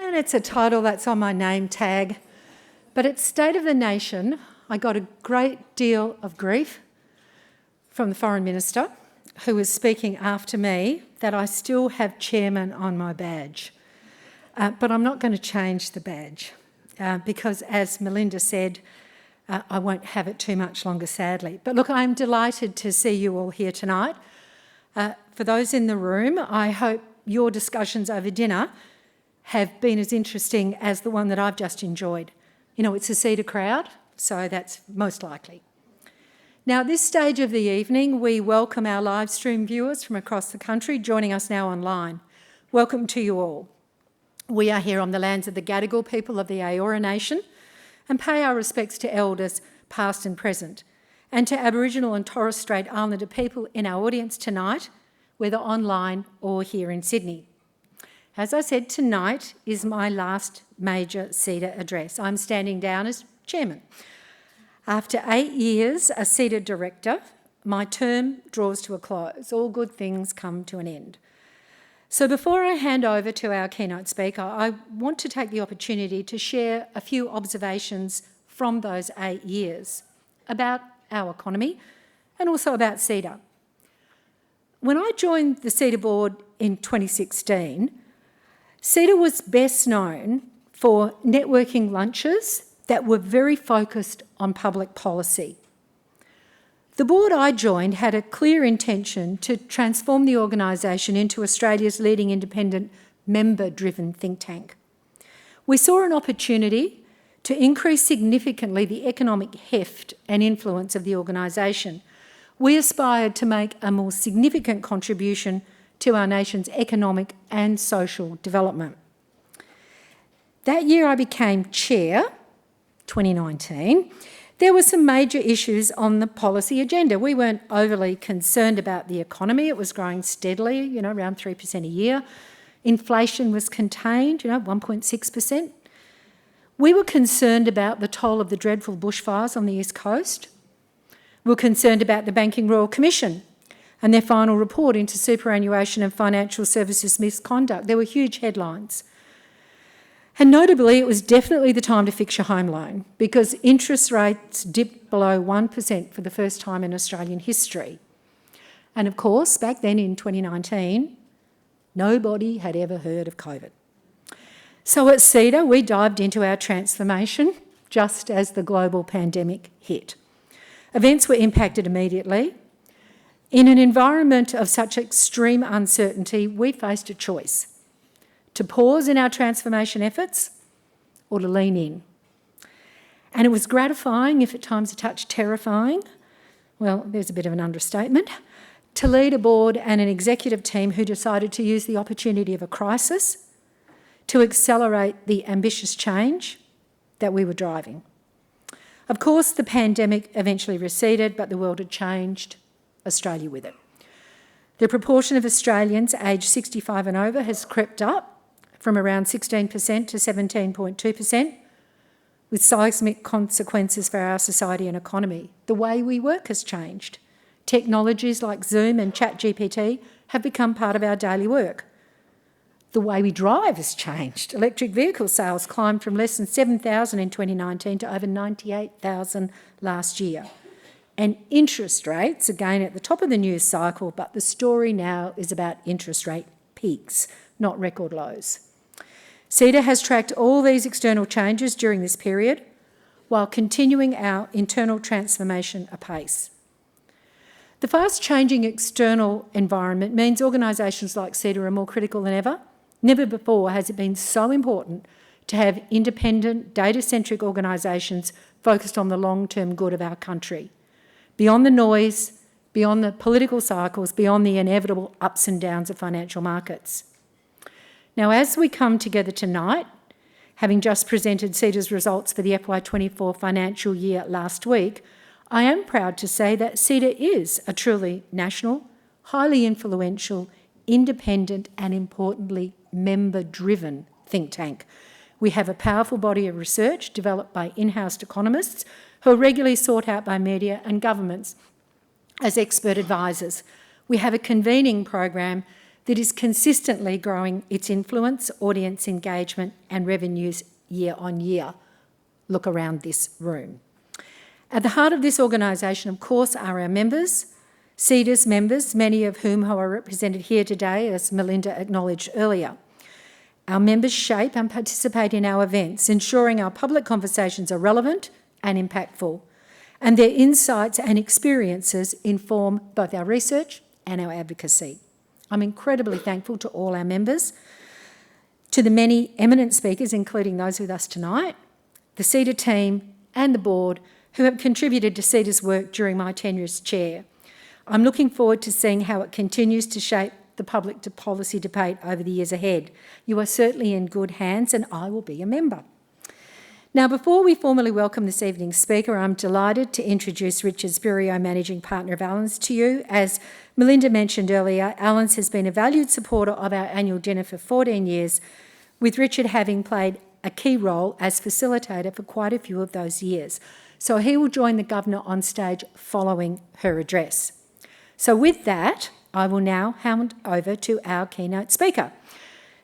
And it's a title that's on my name tag. But at State of the Nation, I got a great deal of grief from the Foreign Minister, who was speaking after me, that I still have chairman on my badge. But I'm not going to change the badge because, as Melinda said, I won't have it too much longer, sadly. But look, I'm delighted to see you all here tonight. For those in the room, I hope your discussions over dinner have been as interesting as the one that I've just enjoyed. You know, it's a CEDA crowd, so that's most likely. Now, at this stage of the evening, we welcome our live stream viewers from across the country joining us now online. Welcome to you all. We are here on the lands of the Gadigal people of the Eora Nation and pay our respects to elders past and present, and to Aboriginal and Torres Strait Islander people in our audience tonight, whether online or here in Sydney. As I said, tonight is my last major CEDA address. I'm standing down as chairman. After 8 years as CEDA director, my term draws to a close. All good things come to an end. So before I hand over to our keynote speaker, I want to take the opportunity to share a few observations from those 8 years about our economy and also about CEDA. When I joined the CEDA board in 2016, CEDA was best known for networking lunches that were very focused on public policy. The board I joined had a clear intention to transform the organisation into Australia's leading independent member-driven think tank. We saw an opportunity to increase significantly the economic heft and influence of the organisation. We aspired to make a more significant contribution to our nation's economic and social development. That year I became chair, 2019, there were some major issues on the policy agenda. We weren't overly concerned about the economy. It was growing steadily, you know, around 3% a year. Inflation was contained, 1.6%. We were concerned about the toll of the dreadful bushfires on the East Coast. We were concerned about the Banking Royal Commission and their final report into superannuation and financial services misconduct. There were huge headlines. And notably, it was definitely the time to fix your home loan because interest rates dipped below 1% for the first time in Australian history. And of course, back then in 2019, nobody had ever heard of COVID. So at CEDA, we dived into our transformation just as the global pandemic hit. Events were impacted immediately. In an environment of such extreme uncertainty, we faced a choice: to pause in our transformation efforts or to lean in. And it was gratifying, if at times a touch terrifying, well, there's a bit of an understatement, to lead a board and an executive team who decided to use the opportunity of a crisis to accelerate the ambitious change that we were driving. Of course, the pandemic eventually receded, but the world had changed, Australia with it. The proportion of Australians aged 65 and over has crept up from around 16% to 17.2%, with seismic consequences for our society and economy. The way we work has changed. Technologies like Zoom and ChatGPT have become part of our daily work. The way we drive has changed. Electric vehicle sales climbed from less than 7,000 in 2019 to over 98,000 last year. And interest rates, again at the top of the news cycle, but the story now is about interest rate peaks, not record lows. CEDA has tracked all these external changes during this period while continuing our internal transformation apace. The fast-changing external environment means organisations like CEDA are more critical than ever. Never before has it been so important to have independent, data-centric organisations focused on the long-term good of our country, beyond the noise, beyond the political cycles, beyond the inevitable ups and downs of financial markets. Now, as we come together tonight, having just presented CEDA's results for the FY24 financial year last week, I am proud to say that CEDA is a truly national, highly influential, independent and, importantly, member-driven think tank. We have a powerful body of research developed by in-house economists who are regularly sought out by media and governments as expert advisors. We have a convening program that is consistently growing its influence, audience engagement and revenues year on year. Look around this room. At the heart of this organisation, of course, are our members, CEDA's members, many of whom are represented here today, as Melinda acknowledged earlier. Our members shape and participate in our events, ensuring our public conversations are relevant and impactful, and their insights and experiences inform both our research and our advocacy. I'm incredibly thankful to all our members, to the many eminent speakers, including those with us tonight, the CEDA team and the board who have contributed to CEDA's work during my tenure as chair. I'm looking forward to seeing how it continues to shape the public policy debate over the years ahead. You are certainly in good hands and I will be a member. Now, before we formally welcome this evening's speaker, I'm delighted to introduce Richard Spirio, Managing Partner of Allens, to you. As Melinda mentioned earlier, Allens has been a valued supporter of our annual dinner for 14 years, with Richard having played a key role as facilitator for quite a few of those years. So he will join the Governor on stage following her address. So with that, I will now hand over to our keynote speaker,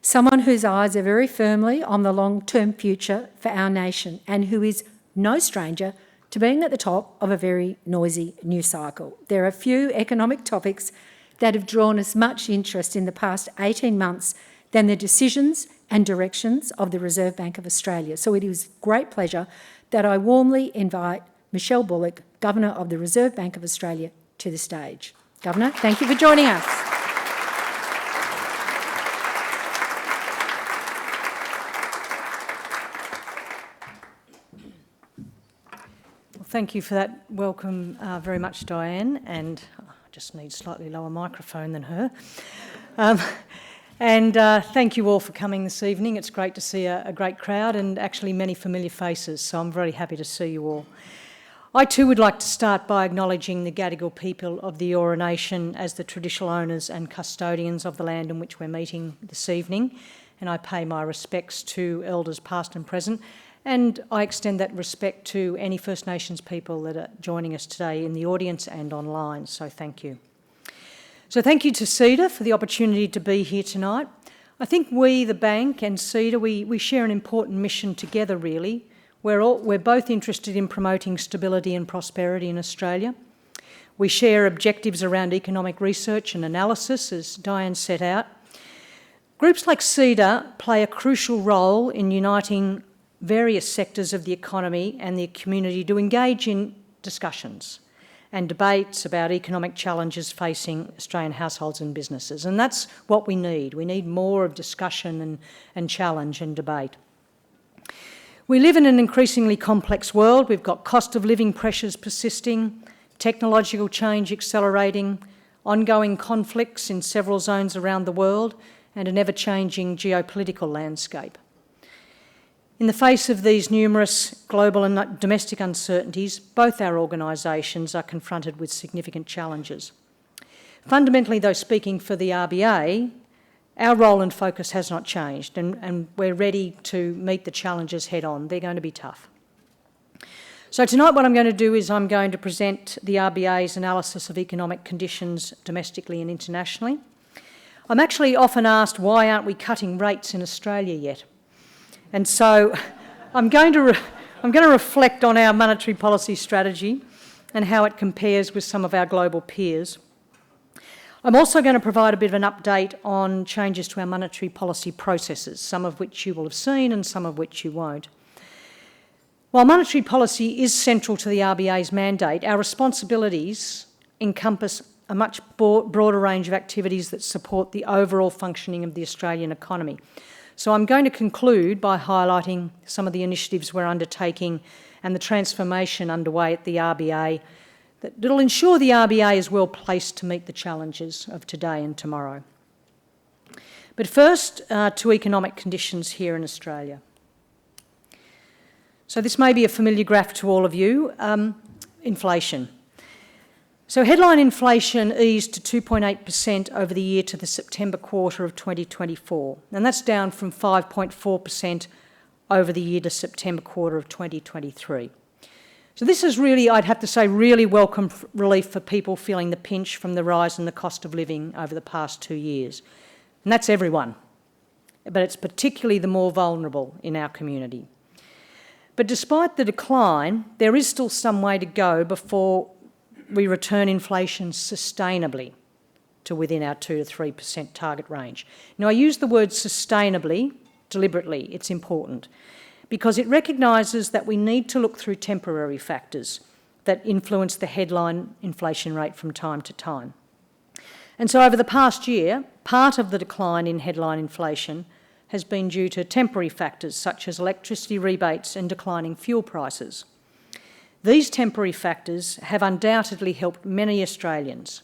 someone whose eyes are very firmly on the long-term future for our nation and who is no stranger to being at the top of a very noisy news cycle. There are few economic topics that have drawn as much interest in the past 18 months than the decisions and directions of the Reserve Bank of Australia. So it is great pleasure that I warmly invite Michele Bullock, Governor of the Reserve Bank of Australia, to the stage. Governor, thank you for joining us. Well, thank you for that welcome very much, Diane, and I just need a slightly lower microphone than her. Thank you all for coming this evening. It's great to see a great crowd and actually many familiar faces, so I'm very happy to see you all. I too would like to start by acknowledging the Gadigal people of the Eora Nation as the traditional owners and custodians of the land in which we're meeting this evening, and I pay my respects to elders past and present, and I extend that respect to any First Nations people that are joining us today in the audience and online, so thank you. So thank you to CEDA for the opportunity to be here tonight. I think we, the bank and CEDA, we share an important mission together really. We're both interested in promoting stability and prosperity in Australia. We share objectives around economic research and analysis, as Diane set out. Groups like CEDA play a crucial role in uniting various sectors of the economy and the community to engage in discussions and debates about economic challenges facing Australian households and businesses. And that's what we need. We need more of discussion and challenge and debate. We live in an increasingly complex world. We've got cost of living pressures persisting, technological change accelerating, ongoing conflicts in several zones around the world, and an ever-changing geopolitical landscape. In the face of these numerous global and domestic uncertainties, both our organisations are confronted with significant challenges. Fundamentally, though, speaking for the RBA, our role and focus has not changed, and we're ready to meet the challenges head on. They're going to be tough. So tonight what I'm going to do is I'm going to present the RBA's analysis of economic conditions domestically and internationally. I'm actually often asked, why aren't we cutting rates in Australia yet? And so I'm going to reflect on our monetary policy strategy and how it compares with some of our global peers. I'm also going to provide a bit of an update on changes to our monetary policy processes, some of which you will have seen and some of which you won't. While monetary policy is central to the RBA's mandate, our responsibilities encompass a much broader range of activities that support the overall functioning of the Australian economy. So I'm going to conclude by highlighting some of the initiatives we're undertaking and the transformation underway at the RBA that'll ensure the RBA is well placed to meet the challenges of today and tomorrow. But first, to economic conditions here in Australia. So this may be a familiar graph to all of you, inflation. So headline inflation eased to 2.8% over the year to the September quarter of 2024, and that's down from 5.4% over the year to September quarter of 2023. So this is really, I'd have to say, really welcome relief for people feeling the pinch from the rise in the cost of living over the past 2 years. And that's everyone, but it's particularly the more vulnerable in our community. But despite the decline, there is still some way to go before we return inflation sustainably to within our 2 to 3% target range. Now, I use the word sustainably deliberately. It's important because it recognises that we need to look through temporary factors that influence the headline inflation rate from time to time. And so over the past year, part of the decline in headline inflation has been due to temporary factors such as electricity rebates and declining fuel prices. These temporary factors have undoubtedly helped many Australians,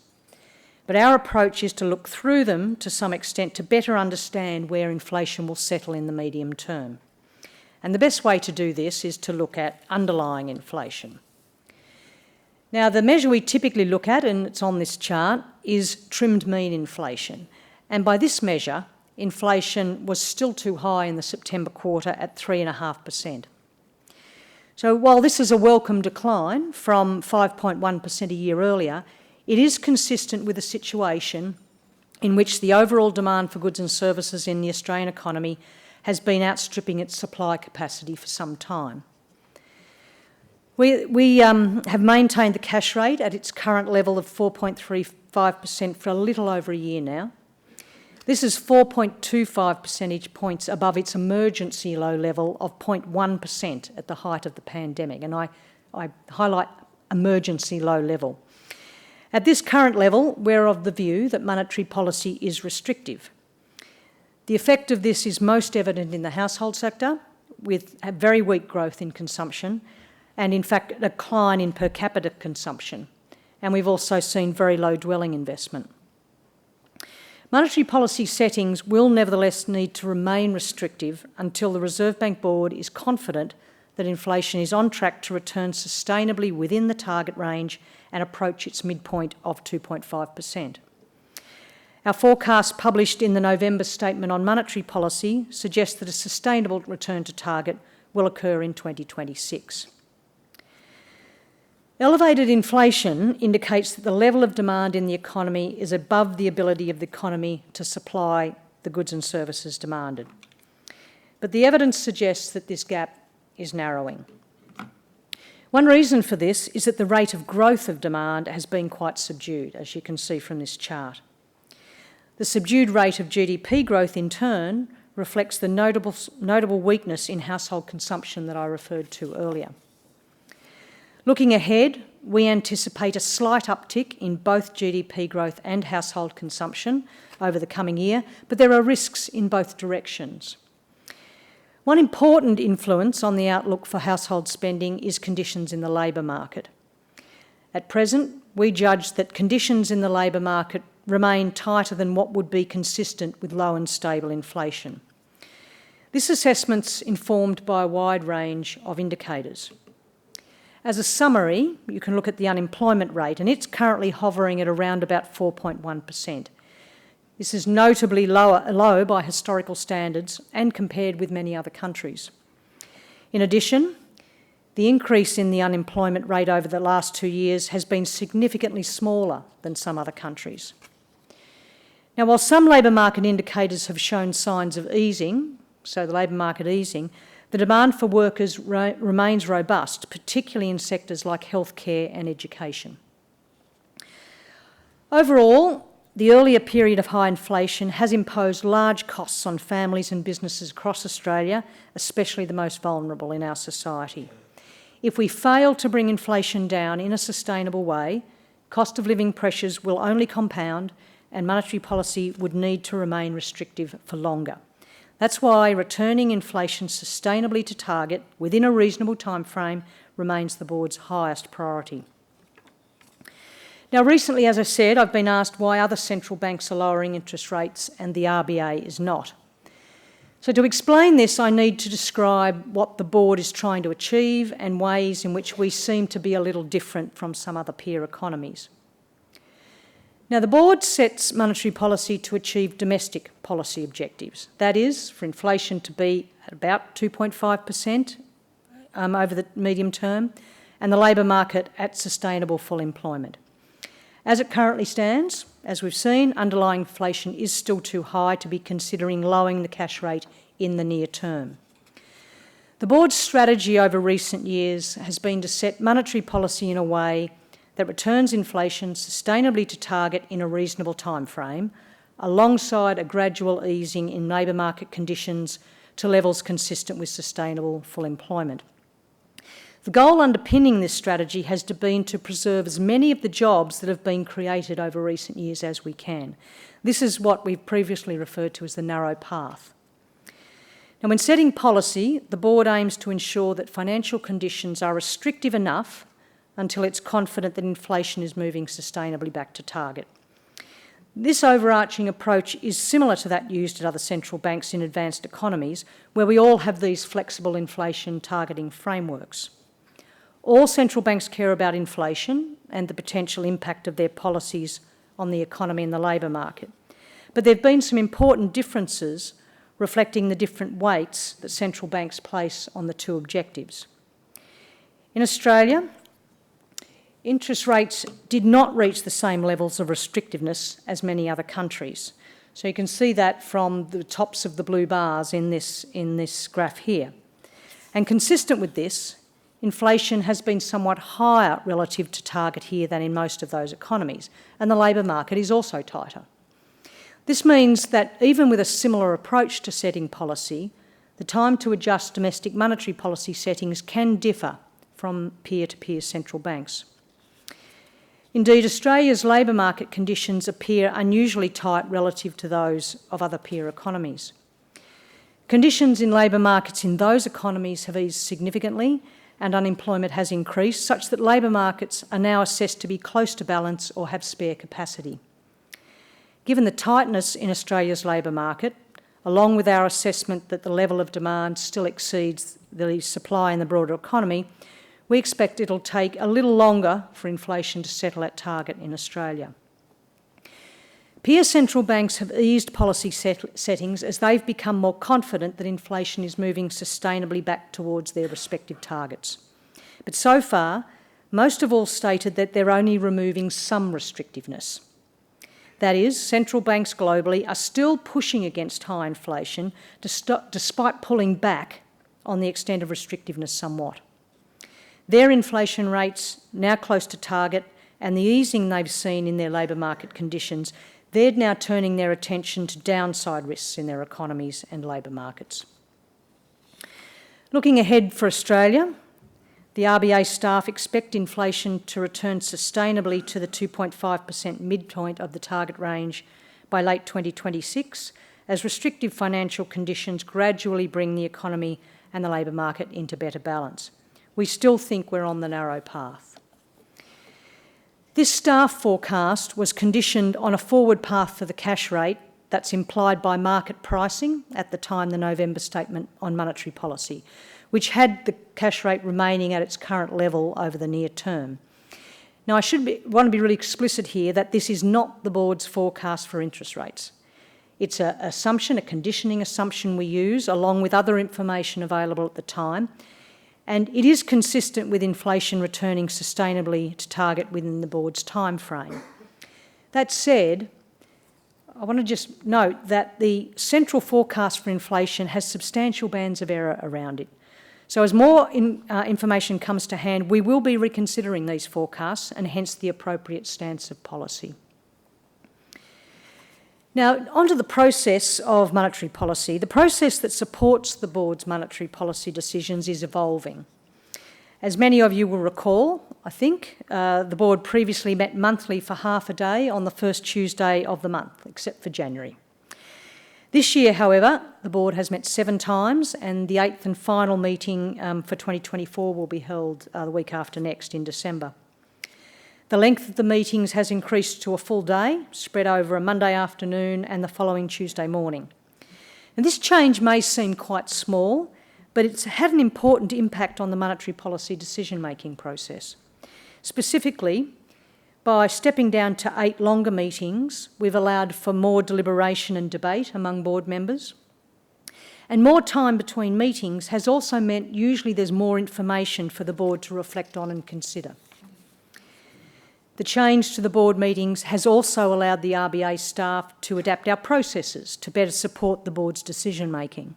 but our approach is to look through them to some extent to better understand where inflation will settle in the medium term. And the best way to do this is to look at underlying inflation. Now, the measure we typically look at, and it's on this chart, is trimmed mean inflation. And by this measure, inflation was still too high in the September quarter at 3.5%. So while this is a welcome decline from 5.1% a year earlier, it is consistent with a situation in which the overall demand for goods and services in the Australian economy has been outstripping its supply capacity for some time. We have maintained the cash rate at its current level of 4.35% for a little over a year now. This is 4.25 percentage points above its emergency low level of 0.1% at the height of the pandemic, and I highlight emergency low level. At this current level, we're of the view that monetary policy is restrictive. The effect of this is most evident in the household sector, with a very weak growth in consumption, and in fact a decline in per capita consumption. And we've also seen very low dwelling investment. Monetary policy settings will nevertheless need to remain restrictive until the Reserve Bank Board is confident that inflation is on track to return sustainably within the target range and approach its midpoint of 2.5%. Our forecast published in the November Statement on Monetary Policy suggests that a sustainable return to target will occur in 2026. Elevated inflation indicates that the level of demand in the economy is above the ability of the economy to supply the goods and services demanded. But the evidence suggests that this gap is narrowing. One reason for this is that the rate of growth of demand has been quite subdued, as you can see from this chart. The subdued rate of GDP growth, in turn, reflects the notable weakness in household consumption that I referred to earlier. Looking ahead, we anticipate a slight uptick in both GDP growth and household consumption over the coming year, but there are risks in both directions. One important influence on the outlook for household spending is conditions in the labour market. At present, we judge that conditions in the labour market remain tighter than what would be consistent with low and stable inflation. This assessment's informed by a wide range of indicators. As a summary, you can look at the unemployment rate, and it's currently hovering at around about 4.1%. This is notably low by historical standards and compared with many other countries. In addition, the increase in the unemployment rate over the last 2 years has been significantly smaller than some other countries. Now, while some labour market indicators have shown signs of easing, so the labour market easing, the demand for workers remains robust, particularly in sectors like healthcare and education. Overall, the earlier period of high inflation has imposed large costs on families and businesses across Australia, especially the most vulnerable in our society. If we fail to bring inflation down in a sustainable way, cost of living pressures will only compound and monetary policy would need to remain restrictive for longer. That's why returning inflation sustainably to target within a reasonable timeframe remains the Board's highest priority. Now, recently, as I said, I've been asked why other central banks are lowering interest rates and the RBA is not. So to explain this, I need to describe what the Board is trying to achieve and ways in which we seem to be a little different from some other peer economies. Now, the Board sets monetary policy to achieve domestic policy objectives. That is, for inflation to be at about 2.5% over the medium term, and the labour market at sustainable full employment. As it currently stands, As we've seen, underlying inflation is still too high to be considering lowering the cash rate in the near term. The board's strategy over recent years has been to set monetary policy in a way that returns inflation sustainably to target in a reasonable time frame, alongside a gradual easing in labour market conditions to levels consistent with sustainable full employment. The goal underpinning this strategy has been to preserve as many of the jobs that have been created over recent years as we can. This is what we've previously referred to as the narrow path. Now, when setting policy, the board aims to ensure that financial conditions are restrictive enough until it's confident that inflation is moving sustainably back to target. This overarching approach is similar to that used at other central banks in advanced economies, where we all have these flexible inflation targeting frameworks. All central banks care about inflation and the potential impact of their policies on the economy and the labour market. But there have been some important differences reflecting the different weights that central banks place on the two objectives. In Australia, interest rates did not reach the same levels of restrictiveness as many other countries. So you can see that from the tops of the blue bars in this graph here. And consistent with this, inflation has been somewhat higher relative to target here than in most of those economies, and the labour market is also tighter. This means that even with a similar approach to setting policy, the time to adjust domestic monetary policy settings can differ from peer-to-peer central banks. Indeed, Australia's labour market conditions appear unusually tight relative to those of other peer economies. Conditions in labour markets in those economies have eased significantly, and unemployment has increased, such that labour markets are now assessed to be close to balance or have spare capacity. Given the tightness in Australia's labour market, along with our assessment that the level of demand still exceeds the supply in the broader economy, we expect it'll take a little longer for inflation to settle at target in Australia. Peer central banks have eased policy settings as they've become more confident that inflation is moving sustainably back towards their respective targets. But so far, most have all stated that they're only removing some restrictiveness. That is, central banks globally are still pushing against high inflation despite pulling back on the extent of restrictiveness somewhat. Their inflation rates now close to target and the easing they've seen in their labour market conditions, they're now turning their attention to downside risks in their economies and labour markets. Looking ahead for Australia, the RBA staff expect inflation to return sustainably to the 2.5% midpoint of the target range by late 2026, as restrictive financial conditions gradually bring the economy and the labour market into better balance. We still think we're on the narrow path. This staff forecast was conditioned on a forward path for the cash rate that's implied by market pricing at the time the November statement on monetary policy, which had the cash rate remaining at its current level over the near term. Now, I want to be really explicit here that this is not the board's forecast for interest rates. It's an assumption, a conditioning assumption we use, along with other information available at the time, and it is consistent with inflation returning sustainably to target within the board's time frame. That said, I want to just note that the central forecast for inflation has substantial bands of error around it. So as more information comes to hand, we will be reconsidering these forecasts and hence the appropriate stance of policy. Now, onto the process of monetary policy. The process that supports the board's monetary policy decisions is evolving. As many of you will recall, I think, the board previously met monthly for half a day on the first Tuesday of the month, except for January. This year, however, the board has met 7 times, and the 8th and final meeting for 2024 will be held the week after next in December. The length of the meetings has increased to a full day, spread over a Monday afternoon and the following Tuesday morning. And this change may seem quite small, but it's had an important impact on the monetary policy decision-making process. Specifically, by stepping down to 8 longer meetings, we've allowed for more deliberation and debate among board members. And more time between meetings has also meant usually there's more information for the board to reflect on and consider. The change to the board meetings has also allowed the RBA staff to adapt our processes to better support the board's decision-making.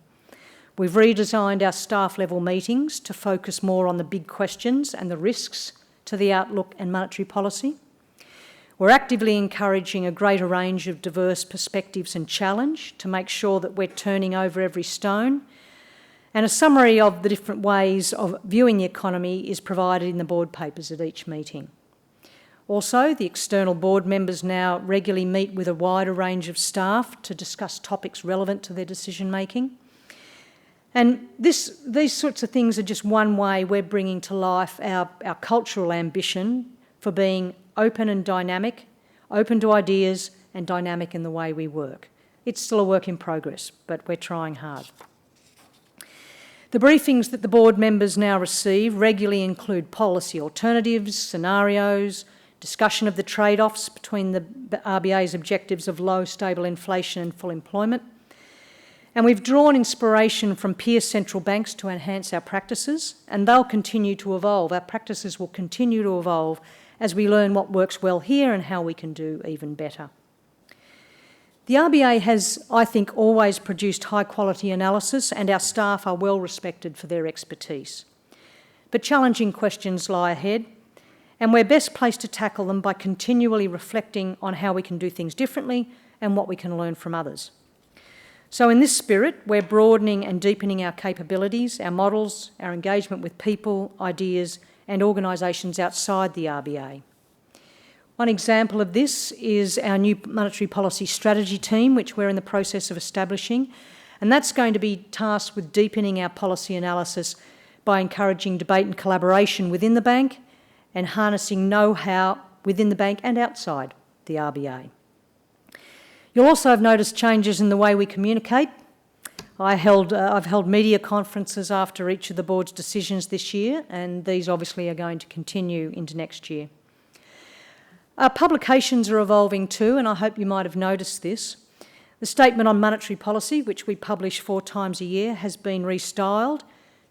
We've redesigned our staff-level meetings to focus more on the big questions and the risks to the outlook and monetary policy. We're actively encouraging a greater range of diverse perspectives and challenge to make sure that we're turning over every stone. And a summary of the different ways of viewing the economy is provided in the board papers at each meeting. Also, the external board members now regularly meet with a wider range of staff to discuss topics relevant to their decision-making. And these sorts of things are just one way we're bringing to life our cultural ambition for being open and dynamic, open to ideas and dynamic in the way we work. It's still a work in progress, but we're trying hard. The briefings that the board members now receive regularly include policy alternatives, scenarios, discussion of the trade-offs between the RBA's objectives of low, stable inflation and full employment. And we've drawn inspiration from peer central banks to enhance our practices, and they'll continue to evolve. Our practices will continue to evolve as we learn what works well here and how we can do even better. The RBA has, I think, always produced high-quality analysis, and our staff are well respected for their expertise. But challenging questions lie ahead, and we're best placed to tackle them by continually reflecting on how we can do things differently and what we can learn from others. So in this spirit, we're broadening and deepening our capabilities, our models, our engagement with people, ideas and organisations outside the RBA. One example of this is our new monetary policy strategy team, which we're in the process of establishing, and that's going to be tasked with deepening our policy analysis by encouraging debate and collaboration within the bank and harnessing know-how within the bank and outside the RBA. You'll also have noticed changes in the way we communicate. I've held media conferences after each of the board's decisions this year, and these obviously are going to continue into next year. Our publications are evolving too, and I hope you might have noticed this. The Statement on Monetary Policy, which we publish 4 times a year, has been restyled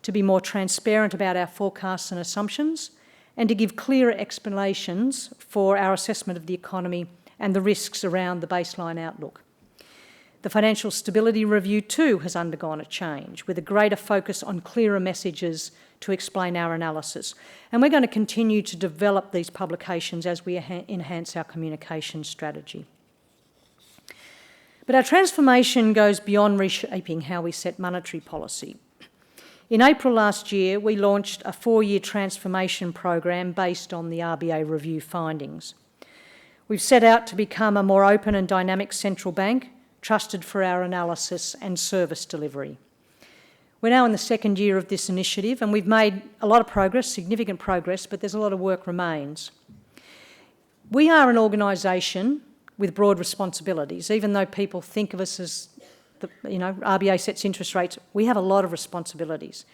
to be more transparent about our forecasts and assumptions, and to give clearer explanations for our assessment of the economy and the risks around the baseline outlook. The Financial Stability Review too has undergone a change, with a greater focus on clearer messages to explain our analysis. And we're going to continue to develop these publications as we enhance our communication strategy. But our transformation goes beyond reshaping how we set monetary policy. In April last year, we launched a 4-year transformation program based on the RBA review findings. We've set out to become a more open and dynamic central bank, trusted for our analysis and service delivery. We're now in the 2nd year of this initiative, and we've made a lot of progress, significant progress, but there's a lot of work remains. We are an organisation with broad responsibilities. Even though people think of us as RBA sets interest rates, we have a lot of responsibilities.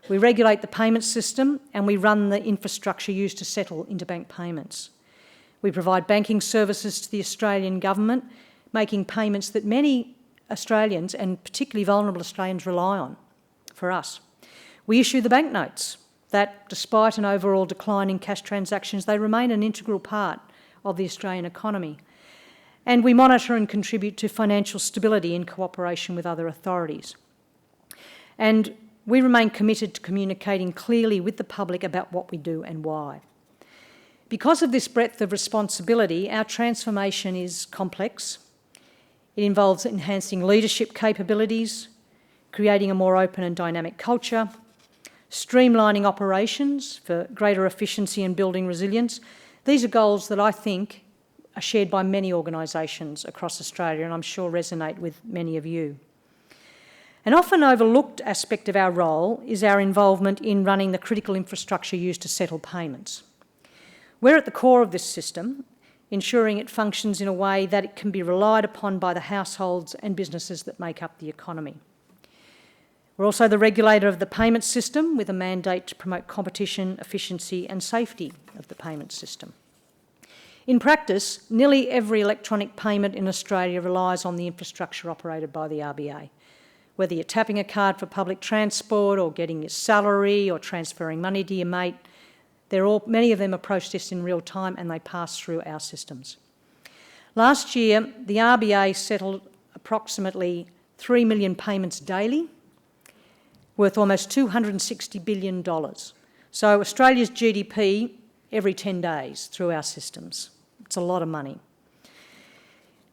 We regulate the payment system and we run the infrastructure used to settle interbank payments. We provide banking services to the Australian government, making payments that many Australians, and particularly vulnerable Australians, rely on for us. We issue the banknotes that, despite an overall decline in cash transactions, they remain an integral part of the Australian economy. And we monitor and contribute to financial stability in cooperation with other authorities. And we remain committed to communicating clearly with the public about what we do and why. Because of this breadth of responsibility, our transformation is complex. It involves enhancing leadership capabilities, creating a more open and dynamic culture, streamlining operations for greater efficiency and building resilience. These are goals that I think are shared by many organisations across Australia, and I'm sure resonate with many of you. An often overlooked aspect of our role is our involvement in running the critical infrastructure used to settle payments. We're at the core of this system, ensuring it functions in a way that it can be relied upon by the households and businesses that make up the economy. We're also the regulator of the payment system, with a mandate to promote competition, efficiency and safety of the payment system. In practice, nearly every electronic payment in Australia relies on the infrastructure operated by the RBA. Whether you're tapping a card for public transport or getting your salary or transferring money to your mate, Many of them are processed in real time and they pass through our systems. Last year, the RBA settled approximately 3 million payments daily, worth almost $260 billion. So Australia's GDP every 10 days through our systems. It's a lot of money.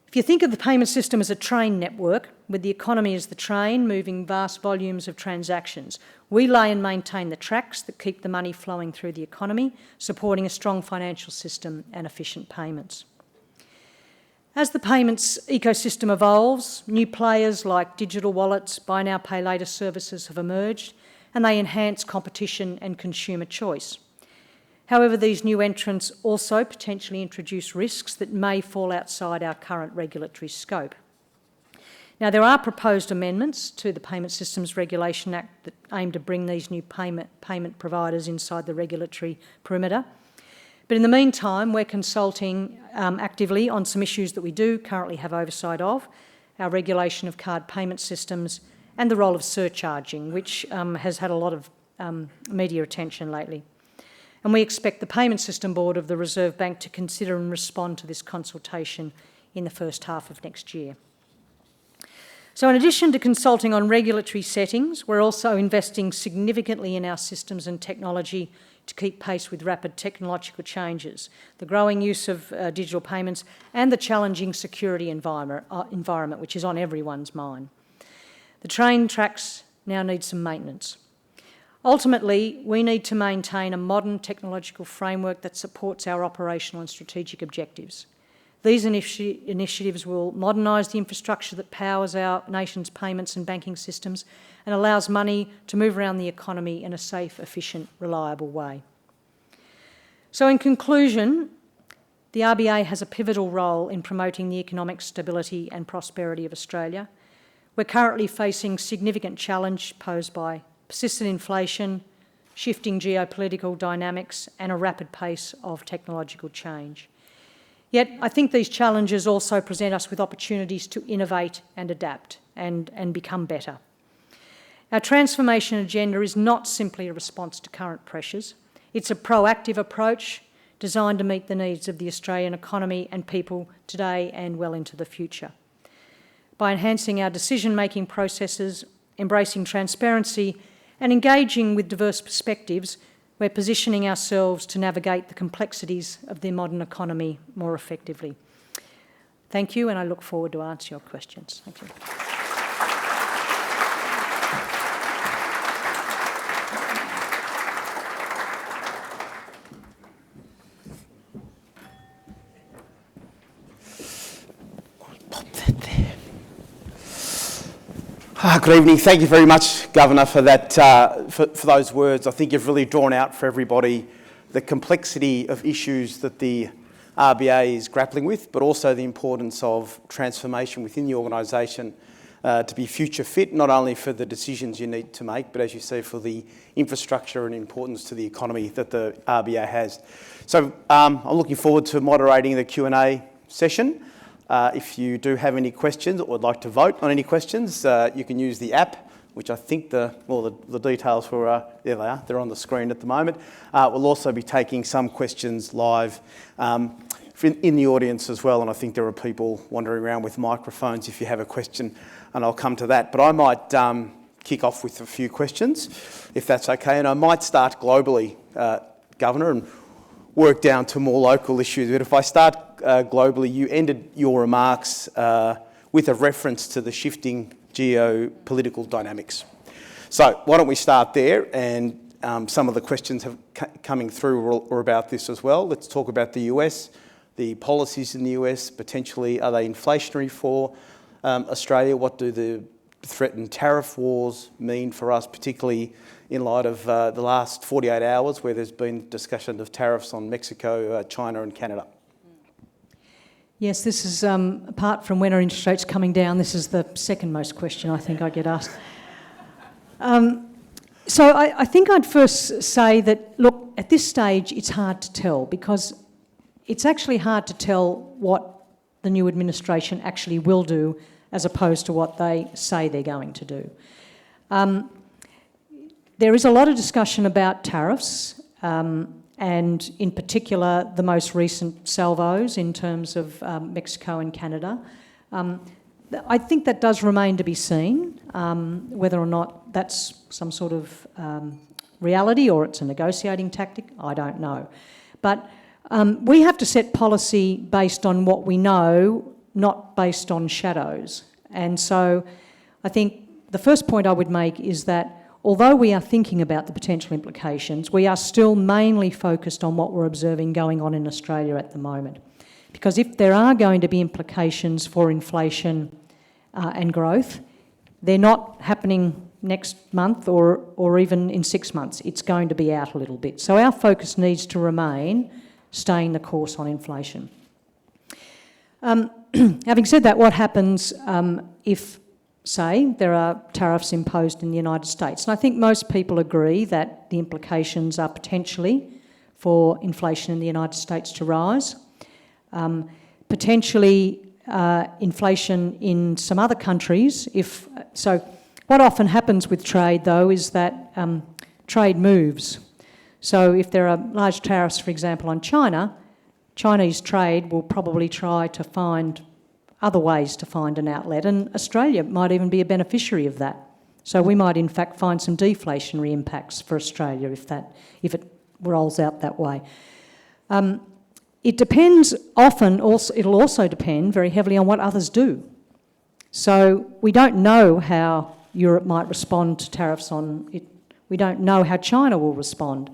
If you think of the payment system as a train network, with the economy as the train moving vast volumes of transactions, we lay and maintain the tracks that keep the money flowing through the economy, supporting a strong financial system and efficient payments. As the payments ecosystem evolves, new players like digital wallets, buy now, pay later services have emerged, and they enhance competition and consumer choice. However, these new entrants also potentially introduce risks that may fall outside our current regulatory scope. Now, there are proposed amendments to the Payment Systems Regulation Act that aim to bring these new payment providers inside the regulatory perimeter. But in the meantime, we're consulting actively on some issues that we do currently have oversight of, our regulation of card payment systems and the role of surcharging, which has had a lot of media attention lately. And we expect the Payment System Board of the Reserve Bank to consider and respond to this consultation in the first half of next year. So in addition to consulting on regulatory settings, we're also investing significantly in our systems and technology to keep pace with rapid technological changes, the growing use of digital payments and the challenging security environment, which is on everyone's mind. The train tracks now need some maintenance. Ultimately, we need to maintain a modern technological framework that supports our operational and strategic objectives. These initiatives will modernise the infrastructure that powers our nation's payments and banking systems and allows money to move around the economy in a safe, efficient, reliable way. So in conclusion, the RBA has a pivotal role in promoting the economic stability and prosperity of Australia. We're currently facing significant challenge posed by persistent inflation, shifting geopolitical dynamics and a rapid pace of technological change. Yet I think these challenges also present us with opportunities to innovate and adapt and become better. Our transformation agenda is not simply a response to current pressures. It's a proactive approach designed to meet the needs of the Australian economy and people today and well into the future. By enhancing our decision-making processes, embracing transparency and engaging with diverse perspectives, we're positioning ourselves to navigate the complexities of the modern economy more effectively. Thank you, and I look forward to answer your questions. Thank you. Good evening. Thank you very much, Governor, for that. For those words. I think you've really drawn out for everybody the complexity of issues that the RBA is grappling with, but also the importance of transformation within the organisation to be future fit, not only for the decisions you need to make, but as you say, for the infrastructure and importance to the economy that the RBA has. So I'm looking forward to moderating the Q&A session. If you do have any questions or would like to vote on any questions, you can use the app, which I think the details for, there they are, they're on the screen at the moment. We'll also be taking some questions live in the audience as well, and I think there are people wandering around with microphones if you have a question, and I'll come to that. But I might kick off with a few questions, if that's okay, and I might start globally, Governor, and work down to more local issues. But if I start globally, you ended your remarks with a reference to the shifting geopolitical dynamics. So why don't we start there, and some of the questions have coming through are about this as well. Let's talk about the US, the policies in the US, potentially are they inflationary for Australia? What do the threatened tariff wars mean for us, particularly in light of the last 48 hours where there's been discussion of tariffs on Mexico, China and Canada? Yes, this is, apart from when are interest rates coming down, this is the second most question I think I get asked. So I think I'd first say that, look, at this stage it's hard to tell, because it's actually hard to tell what the new administration actually will do as opposed to what they say they're going to do. There is a lot of discussion about tariffs, and in particular the most recent salvos in terms of Mexico and Canada. I think that does remain to be seen, whether or not that's some sort of reality or it's a negotiating tactic, I don't know. But we have to set policy based on what we know, not based on shadows. And so I think the first point I would make is that although we are thinking about the potential implications, we are still mainly focused on what we're observing going on in Australia at the moment. Because if there are going to be implications for inflation and growth, they're not happening next month or even in 6 months. It's going to be out a little bit. So our focus needs to remain staying the course on inflation. Having said that, what happens if, say, there are tariffs imposed in the United States? And I think most people agree that the implications are potentially for inflation in the United States to rise. Potentially inflation in some other countries. So what often happens with trade, though, is that trade moves. So if there are large tariffs, for example, on China, Chinese trade will probably try to find other ways to find an outlet, and Australia might even be a beneficiary of that. So we might in fact find some deflationary impacts for Australia if it rolls out that way. It depends often, it'll also depend very heavily on what others do. So we don't know how Europe might respond to tariffs on it. We don't know how China will respond.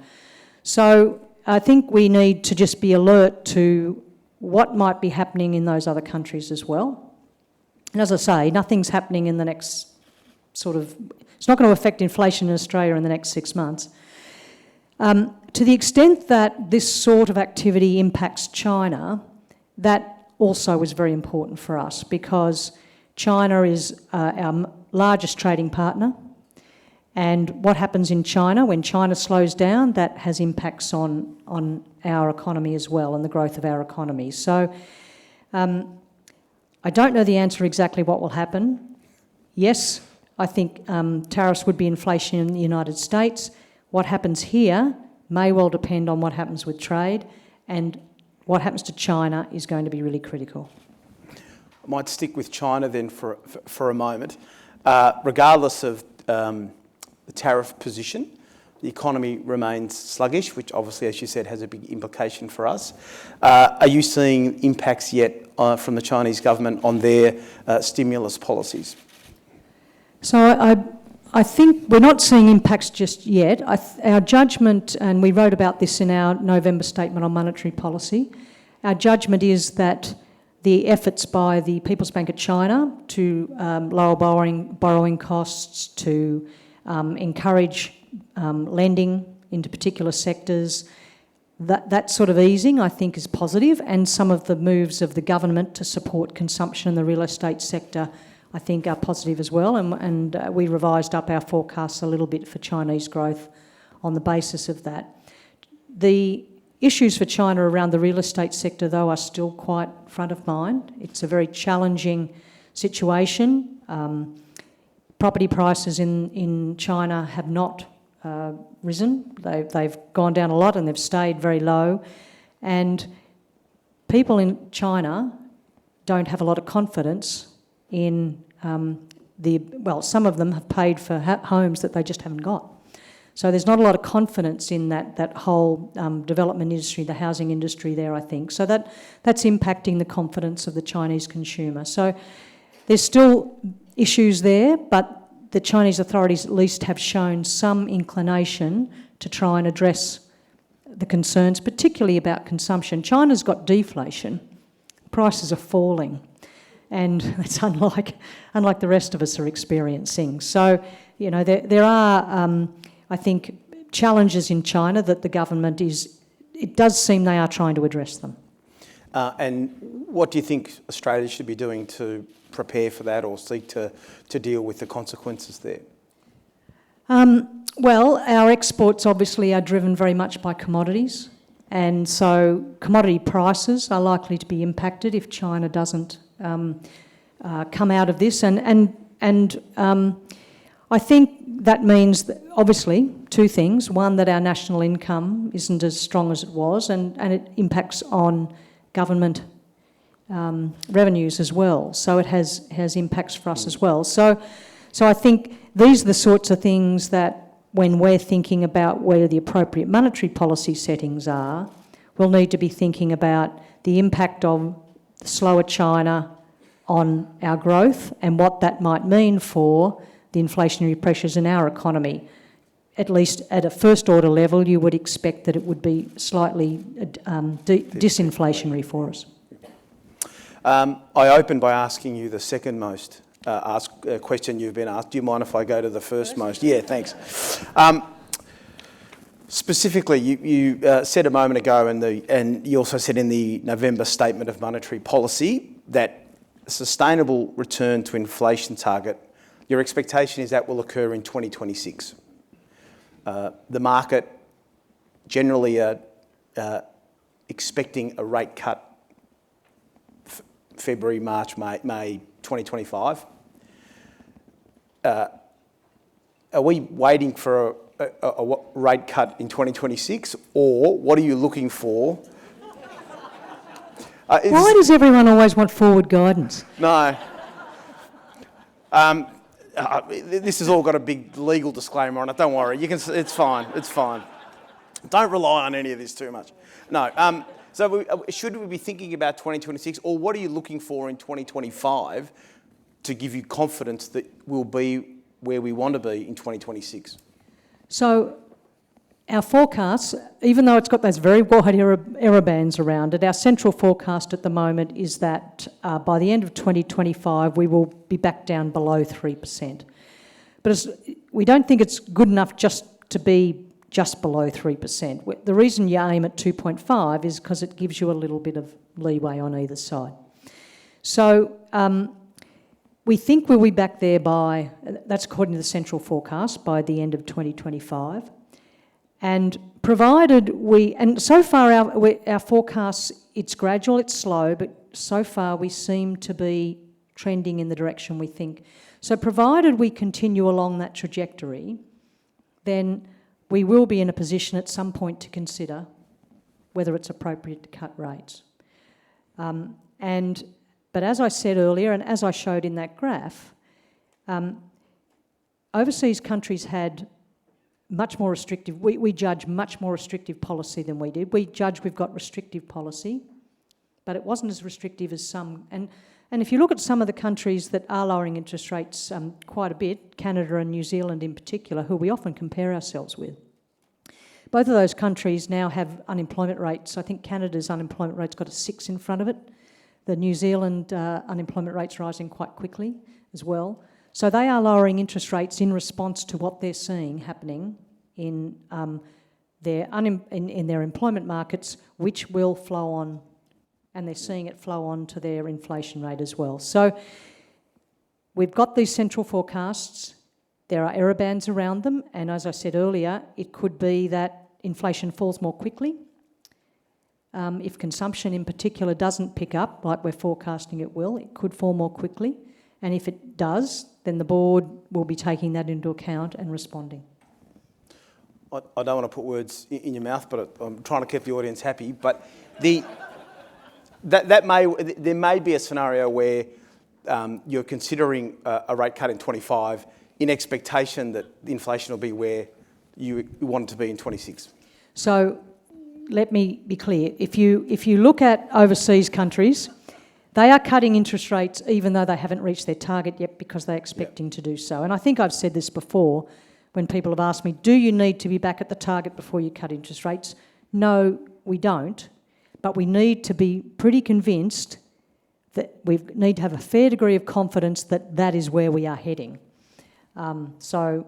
So I think we need to just be alert to what might be happening in those other countries as well. And as I say, nothing's happening in the next it's not going to affect inflation in Australia in the next 6 months. To the extent that this sort of activity impacts China, that also is very important for us because China is our largest trading partner. And what happens in China, when China slows down, that has impacts on our economy as well and the growth of our economy. So I don't know the answer exactly what will happen. Yes, I think tariffs would be inflation in the United States. What happens here may well depend on what happens with trade, and what happens to China is going to be really critical. I might stick with China then for a moment. Regardless of the tariff position, the economy remains sluggish, which obviously, as you said, has a big implication for us. Are you seeing impacts yet from the Chinese government on their stimulus policies? So I think we're not seeing impacts just yet. Our judgment, and we wrote about this in our November statement on monetary policy, our judgment is that the efforts by the People's Bank of China to lower borrowing costs, to encourage lending into particular sectors, that sort of easing I think is positive, and some of the moves of the government to support consumption in the real estate sector I think are positive as well, and we revised up our forecasts a little bit for Chinese growth on the basis of that. The issues for China around the real estate sector, though, are still quite front of mind. It's a very challenging situation. Property prices in China have not risen. They've gone down a lot and they've stayed very low. And people in China don't have a lot of confidence in some of them have paid for homes that they just haven't got. So there's not a lot of confidence in that whole development industry, the housing industry there, I think. So that's impacting the confidence of the Chinese consumer. So there's still issues there, but the Chinese authorities at least have shown some inclination to try and address the concerns, particularly about consumption. China's got deflation. Prices are falling. And that's unlike the rest of us are experiencing. So, you know, there are, I think, challenges in China that the government it does seem they are trying to address them. And what do you think Australia should be doing to prepare for that or seek to deal with the consequences there? Well, our exports obviously are driven very much by commodities. And so commodity prices are likely to be impacted if China doesn't come out of this. And I think that means, that obviously, two things. One, that our national income isn't as strong as it was, and it impacts on government revenues as well. So it has impacts for us as well. So I think these are the sorts of things that, when we're thinking about where the appropriate monetary policy settings are, we'll need to be thinking about the impact of the slower China on our growth and what that might mean for the inflationary pressures in our economy. At least at a first order level, you would expect that it would be slightly disinflationary for us. I opened by asking you the second most asked question you've been asked. Do you mind if I go to the first most? Yeah, thanks. Specifically, you said a moment ago, and you also said in the November Statement of Monetary Policy, that a sustainable return to inflation target, your expectation is that will occur in 2026. The market generally are expecting a rate cut February, March, May 2025. Are we waiting for a rate cut in 2026, or what are you looking for? Why does everyone always want forward guidance? No. This has all got a big legal disclaimer on it. Don't worry. It's fine. It's fine. Don't rely on any of this too much. No. So should we be thinking about 2026, or what are you looking for in 2025 to give you confidence that we'll be where we want to be in 2026? So our forecast, even though it's got those very wide error bands around it, our central forecast at the moment is that by the end of 2025 we will be back down below 3%. But we don't think it's good enough just to be just below 3%. The reason you aim at 2.5 is because it gives you a little bit of leeway on either side. So we think we'll be back there by, that's according to the central forecast, by the end of 2025. And provided and so far our forecasts, it's gradual, it's slow, but so far we seem to be trending in the direction we think. So provided we continue along that trajectory, then we will be in a position at some point to consider whether it's appropriate to cut rates. But as I said earlier, and as I showed in that graph, overseas countries had much more restrictive, we judge much more restrictive policy than we did. We judge we've got restrictive policy, but it wasn't as restrictive as some. And if you look at some of the countries that are lowering interest rates quite a bit, Canada and New Zealand in particular, who we often compare ourselves with, both of those countries now have unemployment rates. I think Canada's unemployment rate's got a 6 in front of it. The New Zealand unemployment rate's rising quite quickly as well. So they are lowering interest rates in response to what they're seeing happening in their employment markets, which will flow on, and they're seeing it flow on to their inflation rate as well. So we've got these central forecasts. There are error bands around them, and as I said earlier, it could be that inflation falls more quickly. If consumption in particular doesn't pick up, like we're forecasting it will, it could fall more quickly. And if it does, then the board will be taking that into account and responding. I don't want to put words in your mouth, but I'm trying to keep the audience happy. But there may be a scenario where you're considering a rate cut in 25 in expectation that the inflation will be where you want it to be in 26. So let me be clear. If you look at overseas countries, they are cutting interest rates even though they haven't reached their target yet because they're expecting to do so. And I think I've said this before when people have asked me, do you need to be back at the target before you cut interest rates? No, we don't. But we need to be pretty convinced that we need to have a fair degree of confidence that that is where we are heading. So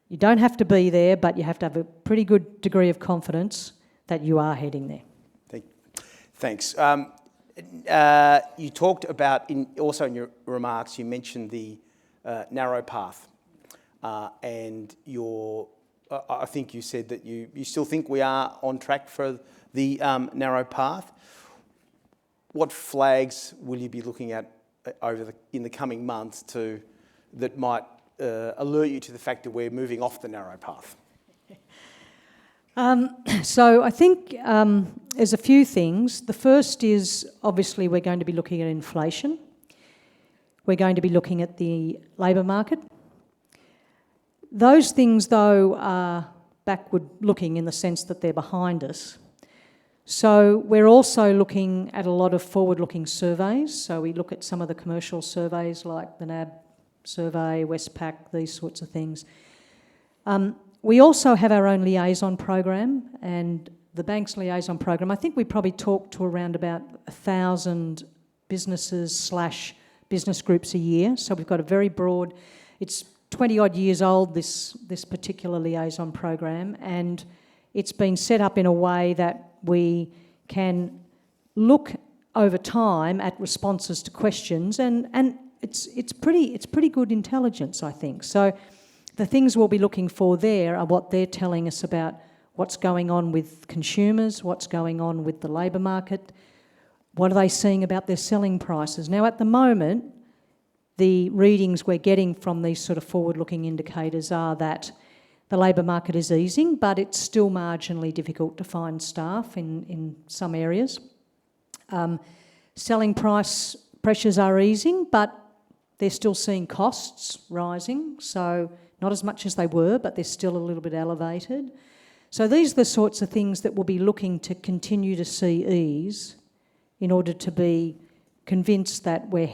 you don't have to be there, but you have to have a pretty good degree of confidence that you are heading there. Thanks. You talked about, also in your remarks, you mentioned the narrow path. And I think you said that you still think we are on track for the narrow path. What flags will you be looking at in the coming months that might alert you to the fact that we're moving off the narrow path? So I think there's a few things. The first is obviously we're going to be looking at inflation. We're going to be looking at the labour market. Those things, though, are backward looking in the sense that they're behind us. So we're also looking at a lot of forward-looking surveys. So we look at some of the commercial surveys like the NAB survey, Westpac, these sorts of things. We also have our own liaison program, and the bank's liaison program, I think we probably talk to around about 1,000 businesses / business groups a year. So we've got a very broad, it's 20 odd years old, this particular liaison program, and it's been set up in a way that we can look over time at responses to questions, and it's pretty good intelligence, I think. So the things we'll be looking for there are what they're telling us about what's going on with consumers, what's going on with the labour market, what are they seeing about their selling prices. Now, at the moment, the readings we're getting from these sort of forward-looking indicators are that the labour market is easing, but it's still marginally difficult to find staff in some areas. Selling price pressures are easing, but they're still seeing costs rising, so not as much as they were, but they're still a little bit elevated. So these are the sorts of things that we'll be looking to continue to see ease in order to be convinced that we're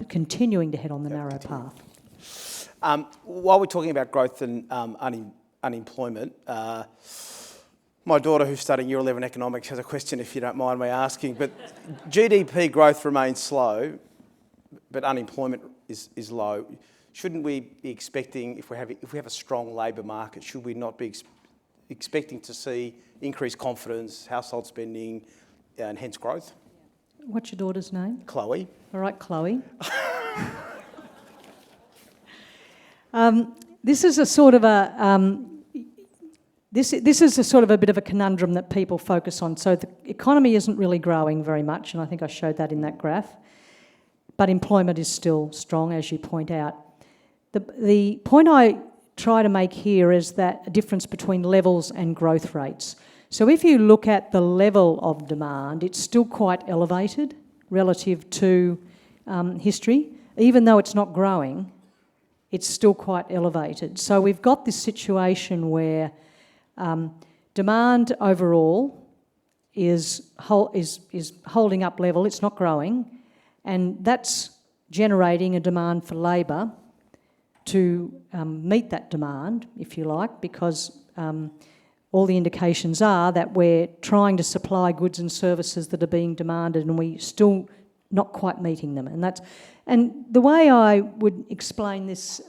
continuing to head on the narrow path. While we're talking about growth and unemployment, my daughter, who's studying Year 11 economics, has a question, if you don't mind me asking. But GDP growth remains slow, but unemployment is low. Shouldn't we be expecting, if we have a strong labour market, should we not be expecting to see increased confidence, household spending, and hence growth? What's your daughter's name? Chloe. All right, Chloe. This is a sort of a this is a sort of a bit of a conundrum that people focus on. So the economy isn't really growing very much, and I think I showed that in that graph. But employment is still strong, as you point out. The point I try to make here is that a difference between levels and growth rates. So if you look at the level of demand, it's still quite elevated relative to history. Even though it's not growing, it's still quite elevated. So we've got this situation where demand overall is holding up level, it's not growing, and that's generating a demand for labour to meet that demand, if you like, because all the indications are that we're trying to supply goods and services that are being demanded and we're still not quite meeting them. And the way I would explain this,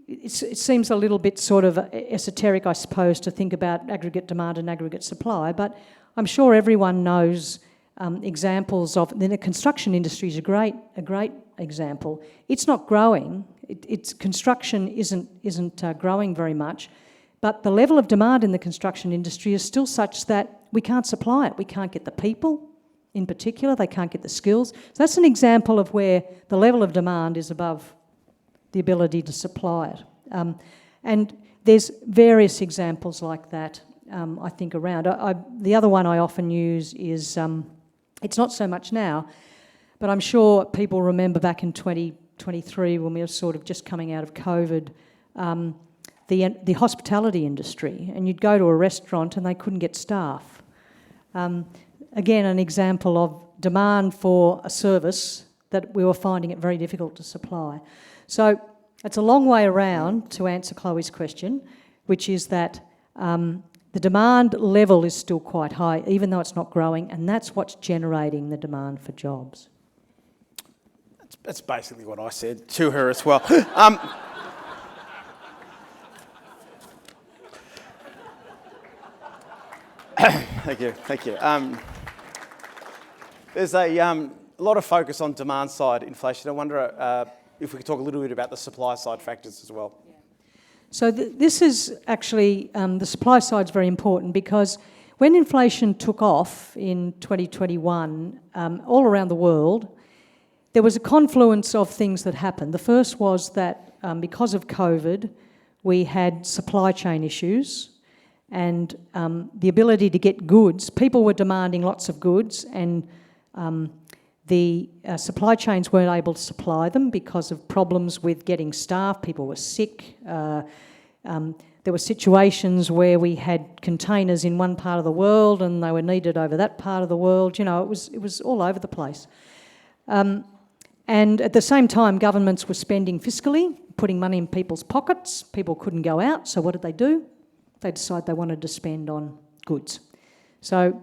it seems a little bit sort of esoteric, I suppose, to think about aggregate demand and aggregate supply, but I'm sure everyone knows examples of, the construction industry is a great example. It's not growing. Construction isn't growing very much, but the level of demand in the construction industry is still such that we can't supply it. We can't get the people, in particular. They can't get the skills. So that's an example of where the level of demand is above the ability to supply it. And there's various examples like that, I think, around. The other one I often use is, it's not so much now, but I'm sure people remember back in 2023 when we were sort of just coming out of COVID, the hospitality industry, and you'd go to a restaurant and they couldn't get staff. Again, an example of demand for a service that we were finding it very difficult to supply. So it's a long way around to answer Chloe's question, which is that the demand level is still quite high, even though it's not growing, and that's what's generating the demand for jobs. That's basically what I said to her as well. Thank you. There's a lot of focus on demand side inflation. I wonder if we could talk a little bit about the supply side factors as well. So this is actually, the supply side is very important because when inflation took off in 2021, all around the world, there was a confluence of things that happened. The first was that because of COVID, we had supply chain issues and the ability to get goods. People were demanding lots of goods, and the supply chains weren't able to supply them because of problems with getting staff. People were sick. There were situations where we had containers in one part of the world and they were needed over that part of the world. You know, it was all over the place. And at the same time, governments were spending fiscally, putting money in people's pockets. People couldn't go out, so what did they do? They decided they wanted to spend on goods. So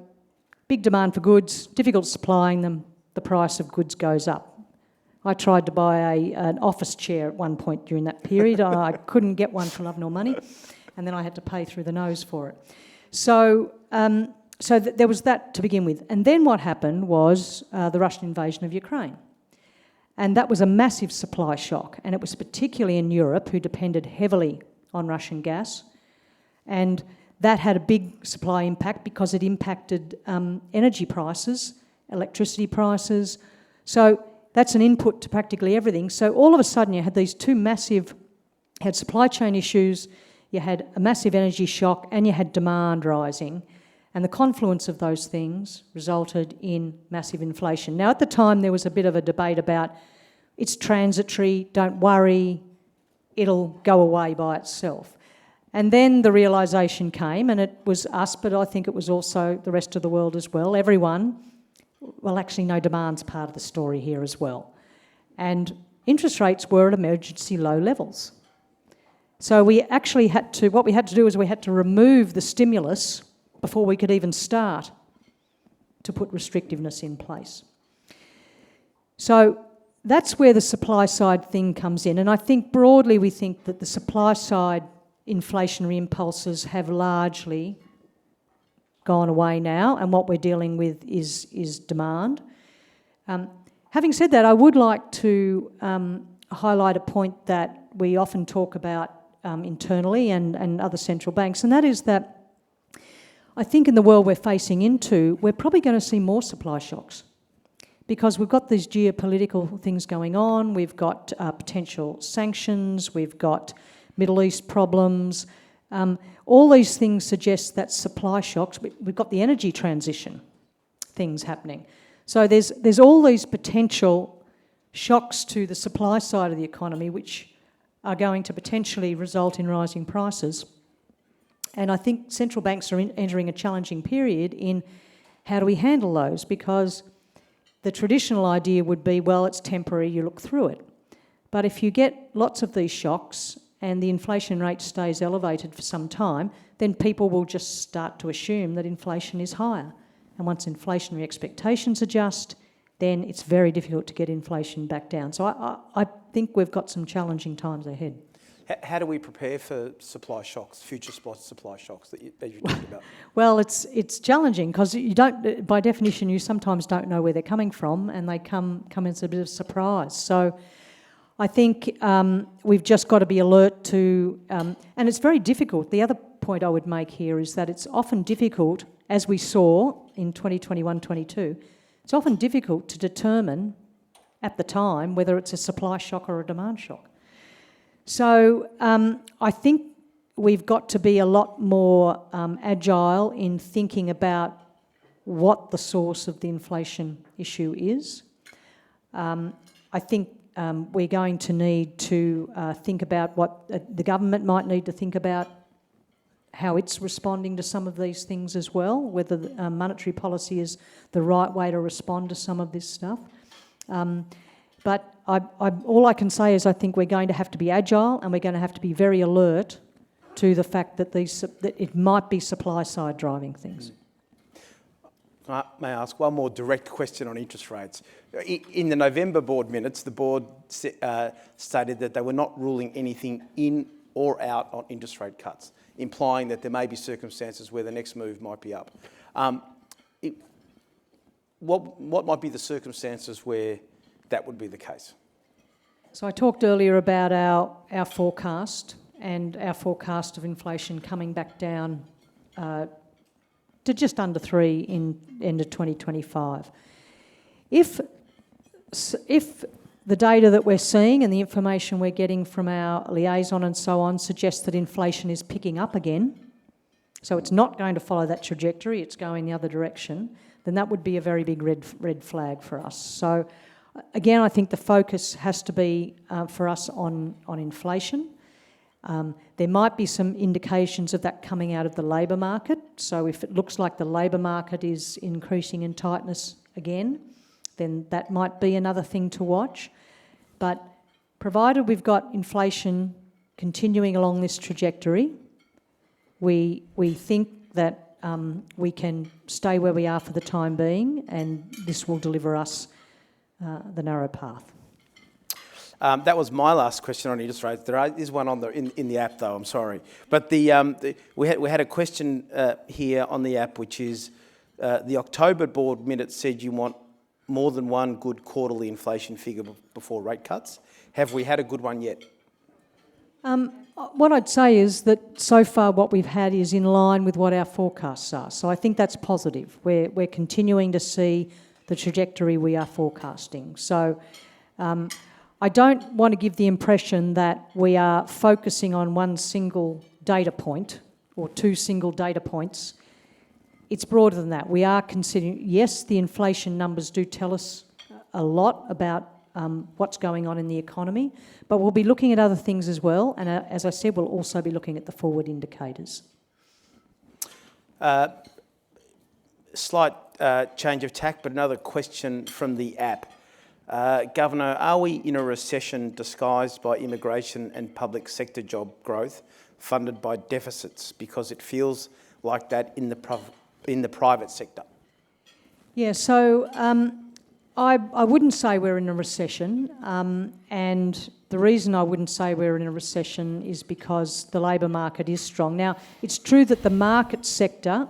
big demand for goods, difficult supplying them, the price of goods goes up. I tried to buy an office chair at one point during that period. I couldn't get one for love nor money, and then I had to pay through the nose for it. So there was that to begin with. And then what happened was the Russian invasion of Ukraine. And that was a massive supply shock, and it was particularly in Europe, who depended heavily on Russian gas. And that had a big supply impact because it impacted energy prices, electricity prices. So that's an input to practically everything. So all of a sudden you had these two massive, you had supply chain issues, you had a massive energy shock, and you had demand rising. And the confluence of those things resulted in massive inflation. Now, at the time, there was a bit of a debate about it's transitory, don't worry, it'll go away by itself. And then the realisation came, and it was us, but I think it was also the rest of the world as well, everyone, well, actually, no, demand's part of the story here as well. And interest rates were at emergency low levels. So we actually had to, what we had to do is we had to remove the stimulus before we could even start to put restrictiveness in place. So that's where the supply side thing comes in. And I think broadly we think that the supply side inflationary impulses have largely gone away now, and what we're dealing with is demand. Having said that, I would like to highlight a point that we often talk about internally and other central banks, and that is that I think in the world we're facing into, we're probably going to see more supply shocks because we've got these geopolitical things going on, we've got potential sanctions, we've got Middle East problems. All these things suggest that supply shocks, we've got the energy transition things happening. So there's all these potential shocks to the supply side of the economy which are going to potentially result in rising prices. And I think central banks are entering a challenging period in how do we handle those, because the traditional idea would be, well, it's temporary, you look through it. But if you get lots of these shocks and the inflation rate stays elevated for some time, then people will just start to assume that inflation is higher. And once inflationary expectations adjust, then it's very difficult to get inflation back down. So I think we've got some challenging times ahead. How do we prepare for supply shocks, future supply shocks that you talked about? Well, it's challenging because you don't, by definition, you sometimes don't know where they're coming from, and they come as a bit of surprise. So I think we've just got to be alert to, and it's very difficult. The other point I would make here is that it's often difficult, as we saw in 2021-22, it's often difficult to determine at the time whether it's a supply shock or a demand shock. So I think we've got to be a lot more agile in thinking about what the source of the inflation issue is. I think we're going to need to think about what the government might need to think about, how it's responding to some of these things as well, whether monetary policy is the right way to respond to some of this stuff. But all I can say is I think we're going to have to be agile, and we're going to have to be very alert to the fact that that it might be supply side driving things. May I ask one more direct question on interest rates? In the November board minutes, the board stated that they were not ruling anything in or out on interest rate cuts, implying that there may be circumstances where the next move might be up. What might be the circumstances where that would be the case? So I talked earlier about our forecast and our forecast of inflation coming back down to just under 3 in end of 2025. If if the data that we're seeing and the information we're getting from our liaison and so on suggests that inflation is picking up again, so it's not going to follow that trajectory, it's going the other direction, then that would be a very big red flag for us. So again, I think the focus has to be for us on inflation. There might be some indications of that coming out of the labour market. So if it looks like the labour market is increasing in tightness again, then that might be another thing to watch. But provided we've got inflation continuing along this trajectory, we think that we can stay where we are for the time being, and this will deliver us the narrow path. That was my last question on interest rates. There is one on in the app, though. I'm sorry, but we had a question here on the app, which is the October board minutes said you want more than one good quarterly inflation figure before rate cuts. Have we had a good one yet? What I'd say is that so far what we've had is in line with what our forecasts are. So I think that's positive. We're continuing to see the trajectory we are forecasting. So I don't want to give the impression that we are focusing on one single data point or two single data points. It's broader than that. We are considering, yes, the inflation numbers do tell us a lot about what's going on in the economy, but we'll be looking at other things as well, and as I said, we'll also be looking at the forward indicators. Slight change of tack, but another question from the app. Governor, are we in a recession disguised by immigration and public sector job growth funded by deficits? Because it feels like that in the private sector. Yeah, so I wouldn't say we're in a recession, and the reason I wouldn't say we're in a recession is because the labour market is strong. Now, it's true that the market sector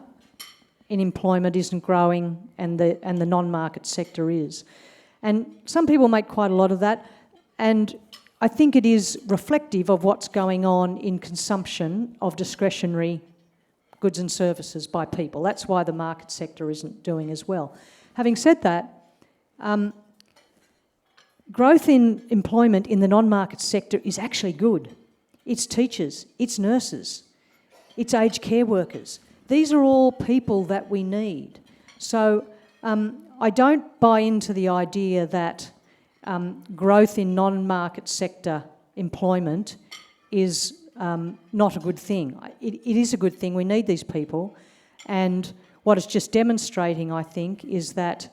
in employment isn't growing and the non-market sector is. And some people make quite a lot of that, and I think it is reflective of what's going on in consumption of discretionary goods and services by people. That's why the market sector isn't doing as well. Having said that, growth in employment in the non-market sector is actually good. It's teachers, it's nurses, it's aged care workers. These are all people that we need. So I don't buy into the idea that growth in non-market sector employment is not a good thing. It is a good thing. We need these people. And what it's just demonstrating, I think, is that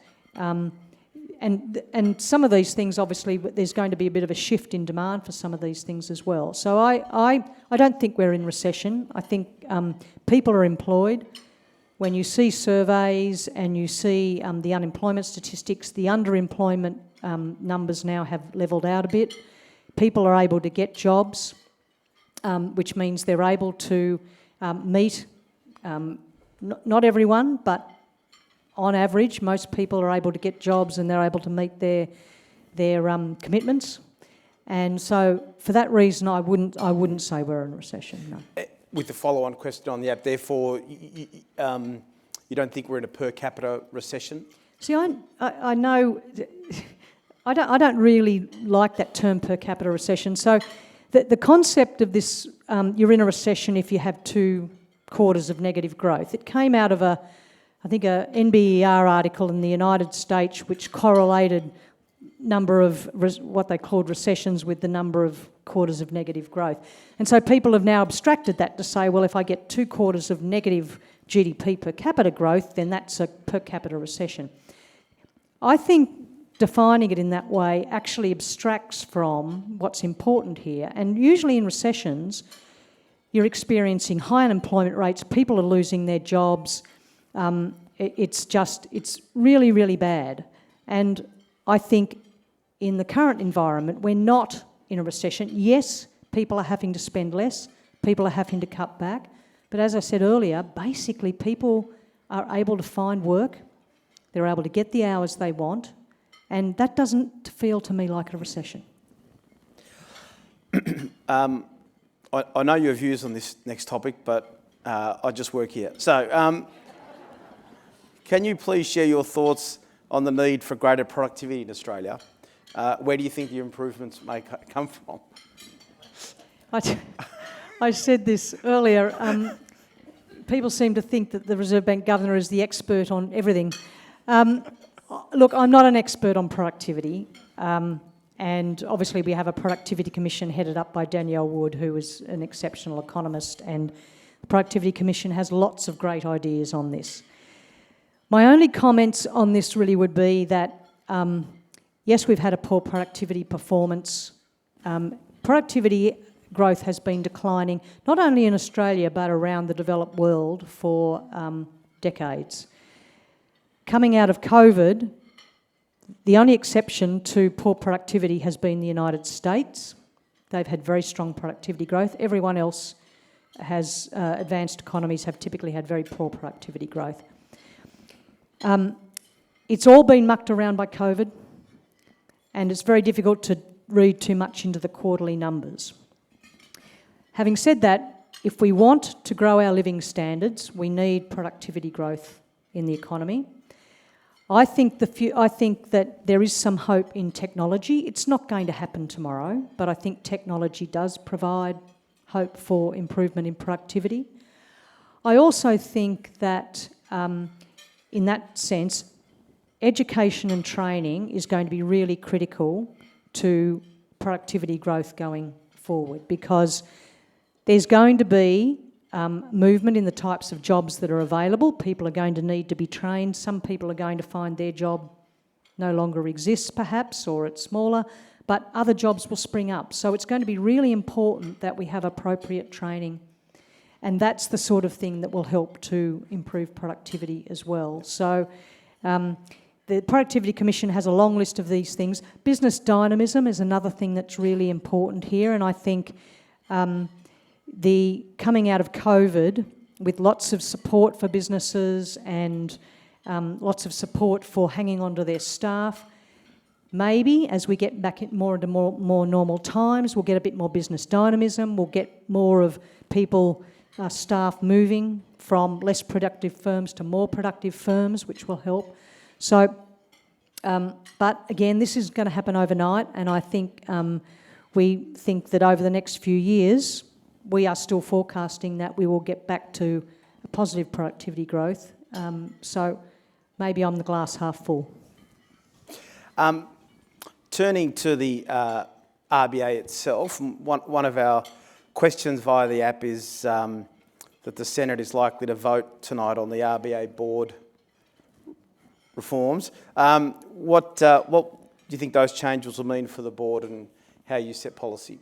and some of these things, obviously, there's going to be a bit of a shift in demand for some of these things as well. So I don't think we're in recession. I think people are employed. When you see surveys and you see the unemployment statistics, the underemployment numbers now have levelled out a bit. People are able to get jobs, which means they're able to meet, not everyone, but on average, most people are able to get jobs and they're able to meet their commitments. And so, for that reason, I wouldn't say we're in a recession. No. With the follow-on question on the app, therefore, you don't think we're in a per capita recession? See, I know I don't really like that term per capita recession. So, the concept of this, you're in a recession if you have 2 quarters of negative growth. It came out of I think a NBER article in the United States which correlated number of what they called recessions with the number of quarters of negative growth. And so people have now abstracted that to say, well, if I get 2 quarters of negative GDP per capita growth, then that's a per capita recession. I think defining it in that way actually abstracts from what's important here. And usually in recessions, you're experiencing high unemployment rates, people are losing their jobs. It's really, really bad. And I think in the current environment, we're not in a recession. Yes, people are having to spend less, people are having to cut back. But as I said earlier, basically people are able to find work, they're able to get the hours they want, and that doesn't feel to me like a recession. I know your views on this next topic, but I just work here. So, can you please share your thoughts on the need for greater productivity in Australia Where do you think the improvements may come from? I said this earlier. People seem to think that the Reserve Bank Governor is the expert on everything. Look, I'm not an expert on productivity, and obviously we have a Productivity Commission headed up by Danielle Wood, who is an exceptional economist, and the Productivity Commission has lots of great ideas on this. My only comments on this really would be that, yes, we've had a poor productivity performance. Productivity growth has been declining, not only in Australia but around the developed world for decades. Coming out of COVID, the only exception to poor productivity has been the United States. They've had very strong productivity growth. Everyone else has, advanced economies have typically had very poor productivity growth. It's all been mucked around by COVID, and it's very difficult to read too much into the quarterly numbers. Having said that, if we want to grow our living standards, we need productivity growth in the economy. I think that there is some hope in technology. It's not going to happen tomorrow, but I think technology does provide hope for improvement in productivity. I also think that, in that sense, education and training is going to be really critical to productivity growth going forward, because there's going to be movement in the types of jobs that are available. People are going to need to be trained. Some people are going to find their job no longer exists, perhaps, or it's smaller, but other jobs will spring up. So it's going to be really important that we have appropriate training, and that's the sort of thing that will help to improve productivity as well. So the Productivity Commission has a long list of these things. Business dynamism is another thing that's really important here, and I think the coming out of COVID with lots of support for businesses and lots of support for hanging on to their staff, maybe as we get back more into more normal times, we'll get a bit more business dynamism, we'll get more of people, staff moving from less productive firms to more productive firms, which will help. So, but again, this is going to happen overnight, and I think we think that over the next few years, we are still forecasting that we will get back to a positive productivity growth. So maybe I'm the glass half full. Turning to the RBA itself, one of our questions via the app is that the Senate is likely to vote tonight on the RBA board reforms. What do you think those changes will mean for the board and how you set policy?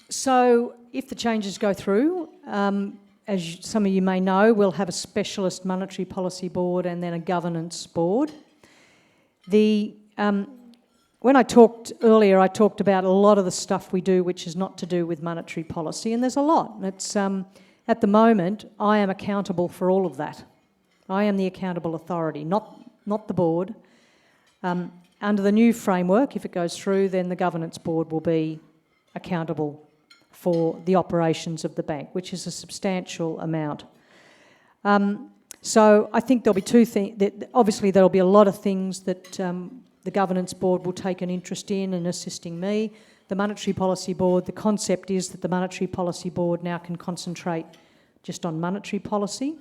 So if the changes go through, as some of you may know, we'll have a specialist monetary policy board and then a governance board. When I talked earlier, I talked about a lot of the stuff we do which is not to do with monetary policy, and there's a lot. It's, at the moment, I am accountable for all of that. I am the accountable authority, not the board. Under the new framework, if it goes through, then the governance board will be accountable for the operations of the bank, which is a substantial amount. So I think there'll be two things. Obviously, there'll be a lot of things that the governance board will take an interest in assisting me. The monetary policy board, the concept is that the monetary policy board now can concentrate just on monetary policy.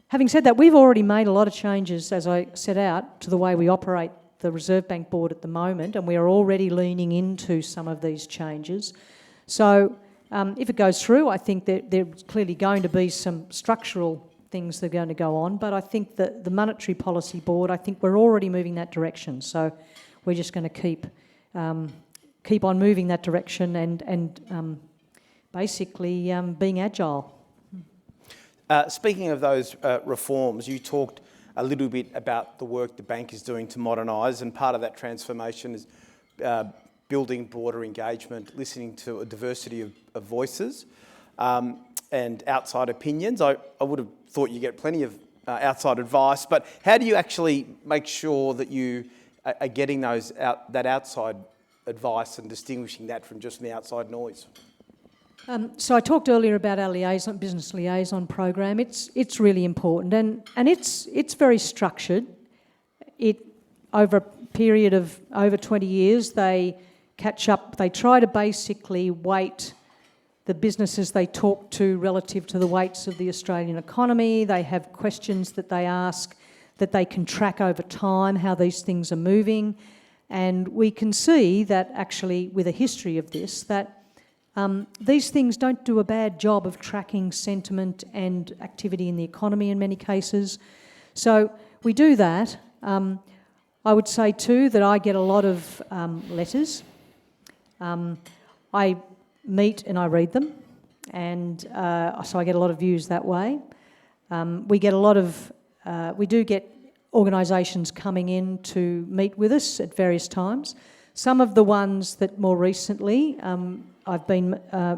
Having said that, we've already made a lot of changes, as I set out, to the way we operate the Reserve Bank board at the moment, and we are already leaning into some of these changes. So if it goes through, I think that there's clearly going to be some structural things that are going to go on, but I think that the monetary policy board, I think we're already moving that direction. So we're just going to keep on moving that direction and basically being agile. Speaking of those reforms, you talked a little bit about the work the bank is doing to modernise, and part of that transformation is building broader engagement, listening to a diversity of voices and outside opinions. I would have thought you get plenty of outside advice, but how do you actually make sure that you are getting that outside advice and distinguishing that from just the outside noise? So I talked earlier about our business liaison program. It's really important, and it's very structured. Over a period of over 20 years, they catch up, they try to basically weight the businesses they talk to relative to the weights of the Australian economy. They have questions that they ask that they can track over time, how these things are moving. And we can see that actually, with a history of this, that these things don't do a bad job of tracking sentiment and activity in the economy in many cases. So we do that. I would say too that I get a lot of letters. I meet and I read them, and so I get a lot of views that way. We get a lot of, we do get organisations coming in to meet with us at various times. Some of the ones that more recently I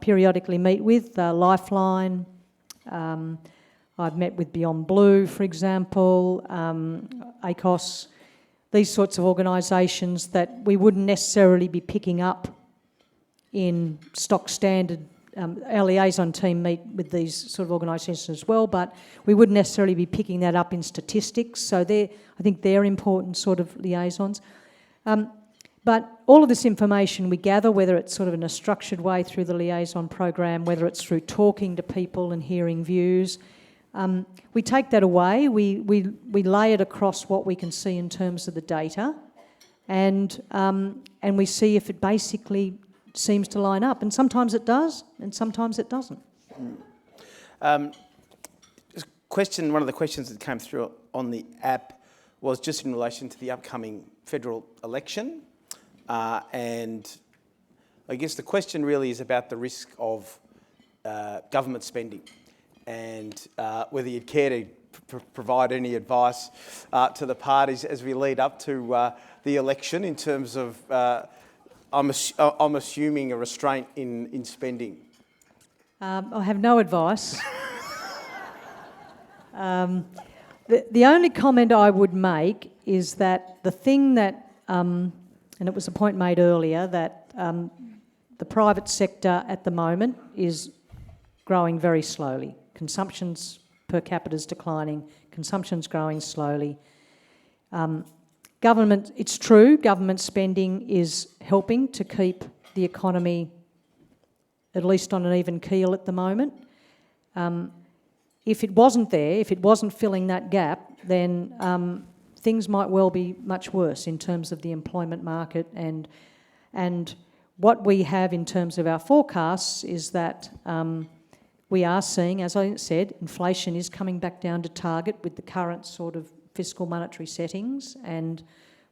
periodically meet with, Lifeline, I've met with Beyond Blue, for example, ACOS, these sorts of organisations that we wouldn't necessarily be picking up in stock standard. Our liaison team meet with these sort of organisations as well, but we wouldn't necessarily be picking that up in statistics. So I think they're important sort of liaisons. But all of this information we gather, whether it's sort of in a structured way through the liaison program, whether it's through talking to people and hearing views, we take that away, we lay it across what we can see in terms of the data, and we see if it basically seems to line up. And sometimes it does, and sometimes it doesn't. One of the questions that came through on the app was just in relation to the upcoming federal election. And I guess the question really is about the risk of government spending, and whether you'd care to provide any advice to the parties as we lead up to the election in terms of, I'm assuming, a restraint in spending. I have no advice. The only comment I would make is that the thing that, and it was a point made earlier, that the private sector at the moment is growing very slowly. Consumption's per capita is declining, consumption's growing slowly. Government, it's true, government spending is helping to keep the economy at least on an even keel at the moment. If it wasn't there, if it wasn't filling that gap, then things might well be much worse in terms of the employment market, and what we have in terms of our forecasts is that we are seeing, as I said, inflation is coming back down to target with the current sort of fiscal monetary settings, and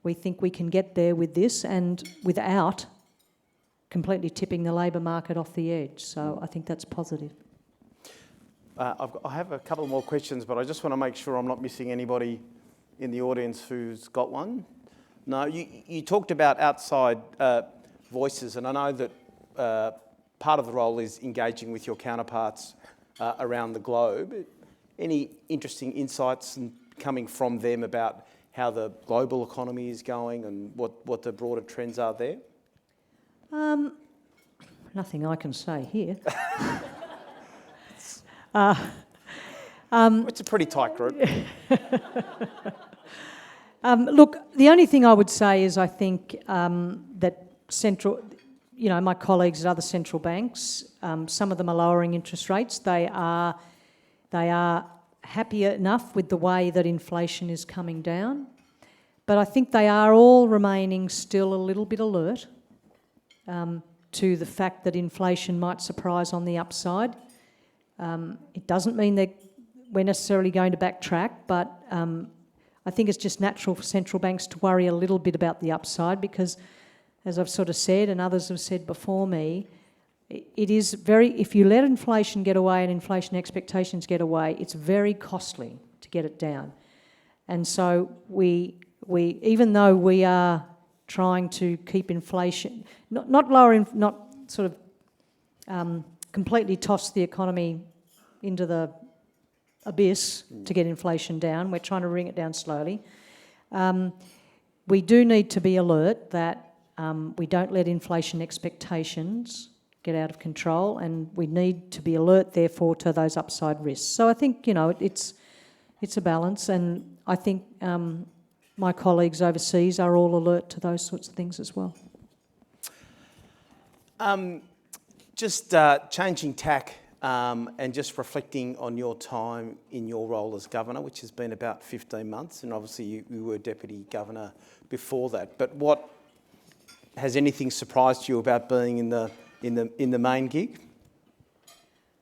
we think we can get there with this and without completely tipping the labour market off the edge. So I think that's positive. I have a couple more questions, but I just want to make sure I'm not missing anybody in the audience who's got one. No, you talked about outside voices, and I know that part of the role is engaging with your counterparts around the globe. Any interesting insights coming from them about how the global economy is going and what the broader trends are there? Nothing I can say here. It's a pretty tight group. Look, the only thing I would say is I think that my colleagues at other central banks, some of them are lowering interest rates. They are happy enough with the way that inflation is coming down, but I think they are all remaining still a little bit alert to the fact that inflation might surprise on the upside. It doesn't mean that we're necessarily going to backtrack, but I think it's just natural for central banks to worry a little bit about the upside because, as I've sort of said and others have said before me, it is if you let inflation get away and inflation expectations get away, it's very costly to get it down. And so we even though we are trying to keep inflation, not completely toss the economy into the abyss to get inflation down. We're trying to bring it down slowly. We do need to be alert that we don't let inflation expectations get out of control, and we need to be alert, therefore, to those upside risks. So I think, it's a balance, and I think my colleagues overseas are all alert to those sorts of things as well. Just changing tack and just reflecting on your time in your role as Governor, which has been about 15 months, and obviously you were Deputy Governor before that. But has anything surprised you about being in the main gig?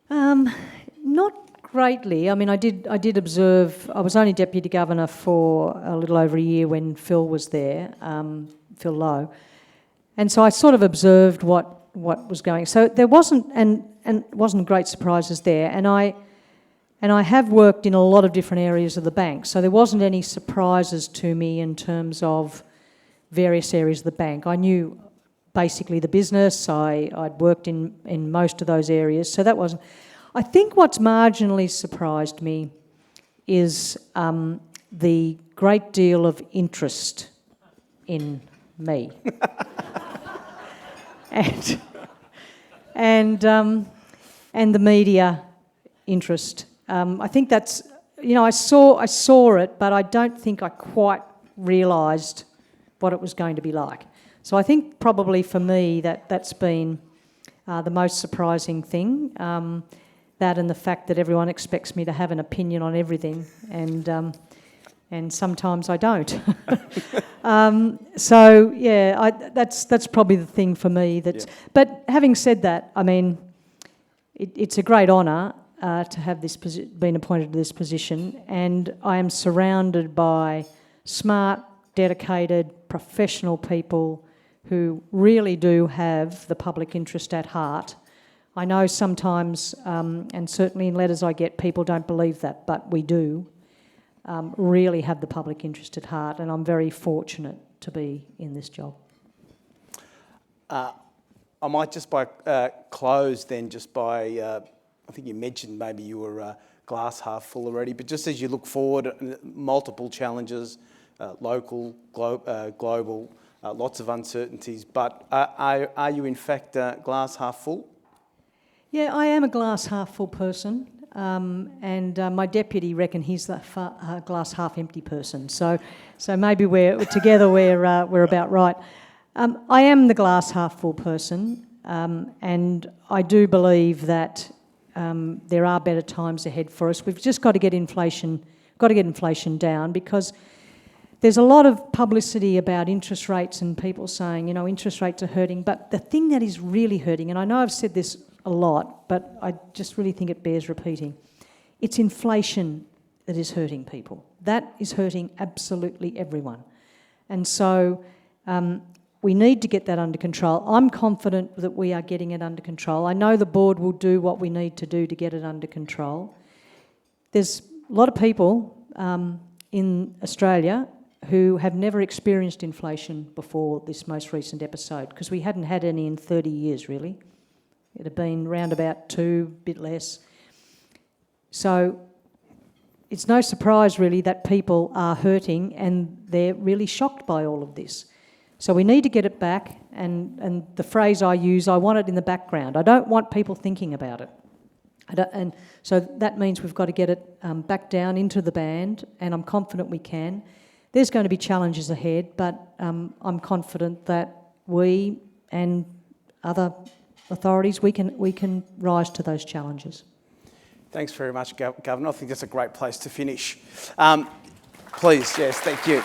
Not greatly. I mean, I did observe. I was only Deputy Governor for a little over a year when Phil was there, Phil Lowe, and so I sort of observed what was going. So there wasn't wasn't great surprises there, and I have worked in a lot of different areas of the bank, so there wasn't any surprises to me in terms of various areas of the bank. I knew basically the business. I'd worked in most of those areas, so that wasn't. I think what's marginally surprised me is the great deal of interest in me, and the media interest. I think that's, I saw it, but I don't think I quite realised what it was going to be like. So I think probably for me that's been the most surprising thing. That and the fact that everyone expects me to have an opinion on everything, and sometimes I don't. So yeah, that's probably the thing for me. But having said that, I mean, it's a great honour to have been appointed to this position, and I am surrounded by smart, dedicated, professional people who really do have the public interest at heart. I know sometimes, and certainly in letters I get, people don't believe that, but we do really have the public interest at heart, and I'm very fortunate to be in this job. I might just close then just by, I think you mentioned maybe you were glass half full already, but just as you look forward, multiple challenges, local, global, lots of uncertainties, but are you in fact glass half full? Yeah, I am a glass half full person, and my deputy reckon he's the glass half empty person. So maybe we're together. We're about right. I am the glass half full person, and I do believe that there are better times ahead for us. We've just got to get inflation down, because there's a lot of publicity about interest rates and people saying, interest rates are hurting. But the thing that is really hurting, and I know I've said this a lot, but I just really think it bears repeating, it's inflation that is hurting people. That is hurting absolutely everyone. And so we need to get that under control. I'm confident that we are getting it under control. I know the board will do what we need to do to get it under control. There's a lot of people in Australia who have never experienced inflation before this most recent episode, because we hadn't had any in 30 years, really. It had been round about 2, a bit less. So it's no surprise, really, that people are hurting and they're really shocked by all of this. So we need to get it back, and the phrase I use, I want it in the background. I don't want people thinking about it. And so that means we've got to get it back down into the band, and I'm confident we can. There's going to be challenges ahead, but I'm confident that we and other authorities, we can rise to those challenges. Thanks very much, Governor. I think that's a great place to finish. Please, yes, thank you.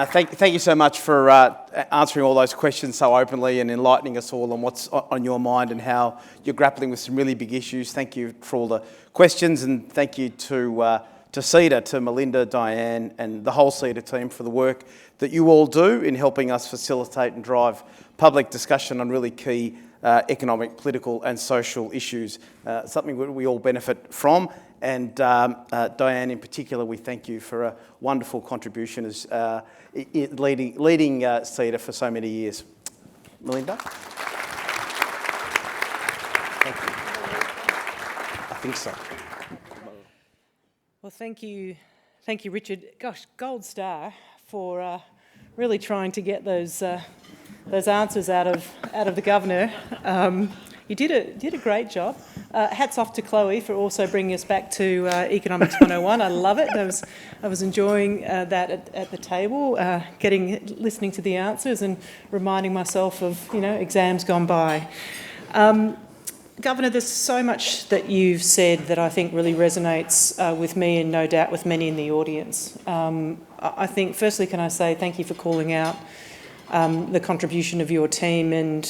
Thank you so much for answering all those questions so openly and enlightening us all on what's on your mind and how you're grappling with some really big issues. Thank you for all the questions, and thank you to CEDA, to Melinda, Diane and the whole CEDA team for the work that you all do in helping us facilitate and drive public discussion on really key economic, political and social issues, something that we all benefit from. And Diane in particular, we thank you for a wonderful contribution as leading CEDA for so many years. Melinda? Thank you. I think so. Well, thank you, Richard. Gosh, gold star for really trying to get those answers out of the governor. You did a great job. Hats off to Chloe for also bringing us back to Economics 101. I love it. I was enjoying that at the table, listening to the answers and reminding myself of, exams gone by. Governor, there's so much that you've said that I think really resonates with me and no doubt with many in the audience. I think, firstly, can I say thank you for calling out the contribution of your team and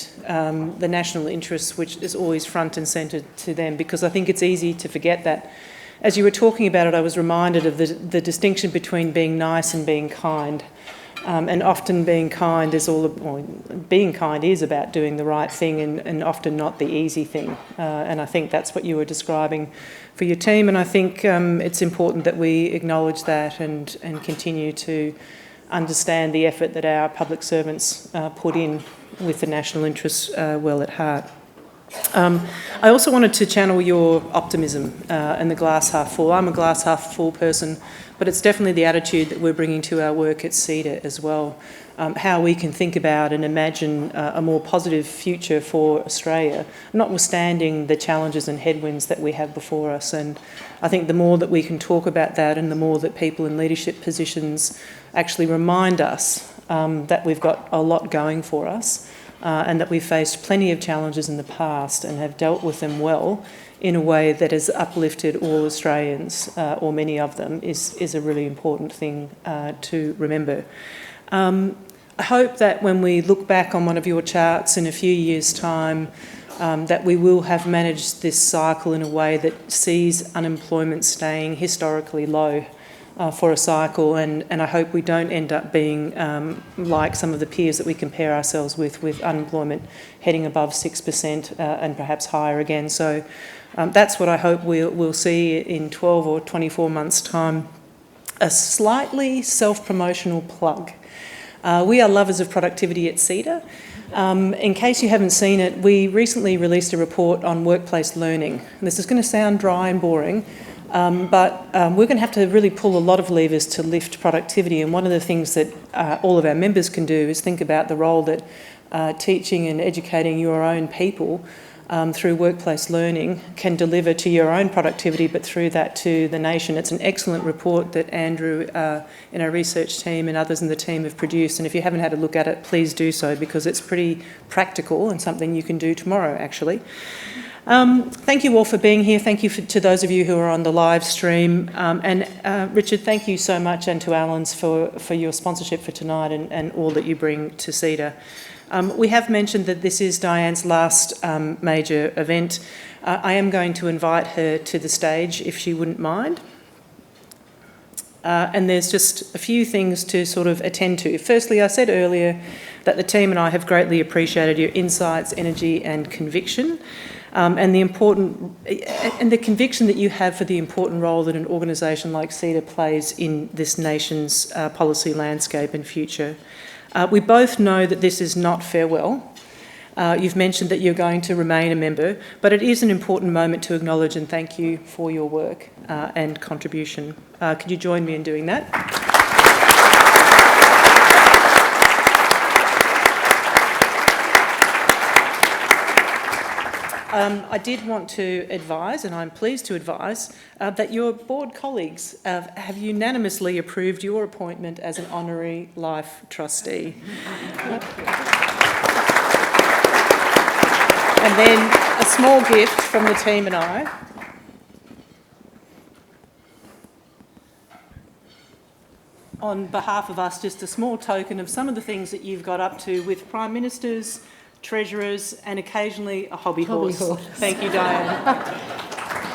the national interests, which is always front and centre to them, because I think it's easy to forget that. As you were talking about it, I was reminded of the distinction between being nice and being kind. And often being kind is about doing the right thing and often not the easy thing. And I think that's what you were describing for your team. And I think it's important that we acknowledge that and continue to understand the effort that our public servants put in with the national interests well at heart. I also wanted to channel your optimism and the glass half full. I'm a glass half full person, but it's definitely the attitude that we're bringing to our work at CEDA as well. How we can think about and imagine a more positive future for Australia, notwithstanding the challenges and headwinds that we have before us. And I think the more that we can talk about that and the more that people in leadership positions actually remind us that we've got a lot going for us and that we've faced plenty of challenges in the past and have dealt with them well in a way that has uplifted all Australians, or many of them, is a really important thing to remember. I hope that when we look back on one of your charts in a few years' time, that we will have managed this cycle in a way that sees unemployment staying historically low for a cycle, and I hope we don't end up being like some of the peers that we compare ourselves with unemployment heading above 6% and perhaps higher again. So that's what I hope we'll see in 12 or 24 months' time. A slightly self-promotional plug. We are lovers of productivity at CEDA. In case you haven't seen it, we recently released a report on workplace learning. This is going to sound dry and boring, but we're going to have to really pull a lot of levers to lift productivity. And one of the things that all of our members can do is think about the role that teaching and educating your own people through workplace learning can deliver to your own productivity, but through that to the nation. It's an excellent report that Andrew in our research team and others in the team have produced, and if you haven't had a look at it, please do so, because it's pretty practical and something you can do tomorrow, actually. Thank you all for being here. Thank you to those of you who are on the live stream. And Richard, thank you so much, and to Alan's for your sponsorship for tonight and all that you bring to CEDA. We have mentioned that this is Diane's last major event. I am going to invite her to the stage if she wouldn't mind. And there's just a few things to sort of attend to. Firstly, I said earlier that the team and I have greatly appreciated your insights, energy and conviction, and the conviction that you have for the important role that an organisation like CEDA plays in this nation's policy landscape and future. We both know that this is not farewell. You've mentioned that you're going to remain a member, but it is an important moment to acknowledge and thank you for your work and contribution. Could you join me in doing that? I did want to advise, and I'm pleased to advise, that your board colleagues have unanimously approved your appointment as an honorary life trustee. And then a small gift from the team and I. On behalf of us, just a small token of some of the things that you've got up to with Prime Ministers, treasurers and occasionally a hobby horse. Thank you, Diane.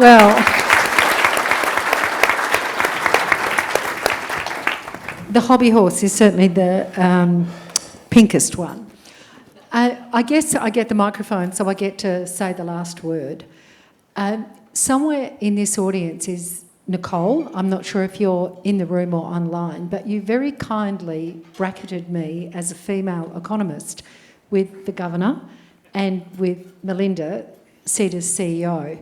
Well, the hobby horse is certainly the pinkest one. I guess I get the microphone, so I get to say the last word. Somewhere in this audience is Nicole. I'm not sure if you're in the room or online, but you very kindly bracketed me as a female economist with the Governor and with Melinda, CEDA's CEO.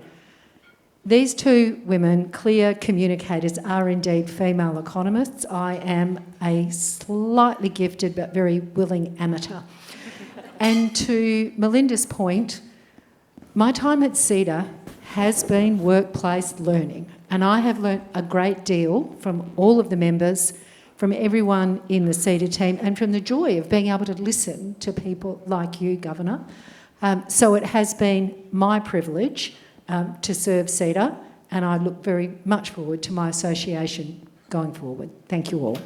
These two women, clear communicators, are indeed female economists. I am a slightly gifted but very willing amateur. And to Melinda's point, my time at CEDA has been workplace learning. And I have learnt a great deal from all of the members, from everyone in the CEDA team, and from the joy of being able to listen to people like you, Governor. So it has been my privilege to serve CEDA, and I look very much forward to my association going forward. Thank you all.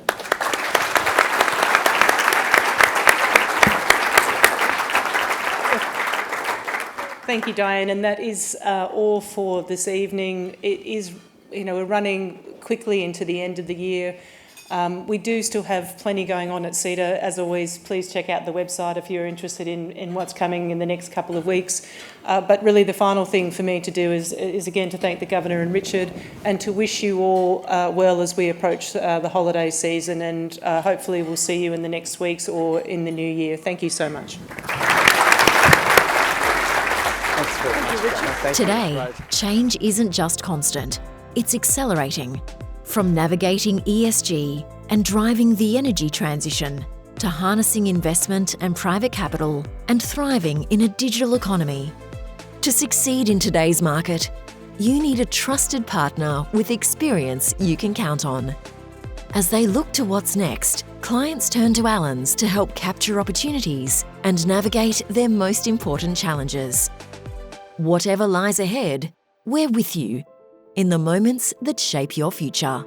Thank you, Diane, and that is all for this evening. It is, we're running quickly into the end of the year. We do still have plenty going on at CEDA. As always, please check out the website if you're interested in what's coming in the next couple of weeks. But really the final thing for me to do is again to thank the Governor and Richard, and to wish you all well as we approach the holiday season, and hopefully we'll see you in the next weeks or in the new year. Thank you so much. Today, change isn't just constant, it's accelerating. From navigating ESG and driving the energy transition, to harnessing investment and private capital and thriving in a digital economy. To succeed in today's market, you need a trusted partner with experience you can count on. As they look to what's next, clients turn to Allens to help capture opportunities and navigate their most important challenges. Whatever lies ahead, we're with you in the moments that shape your future.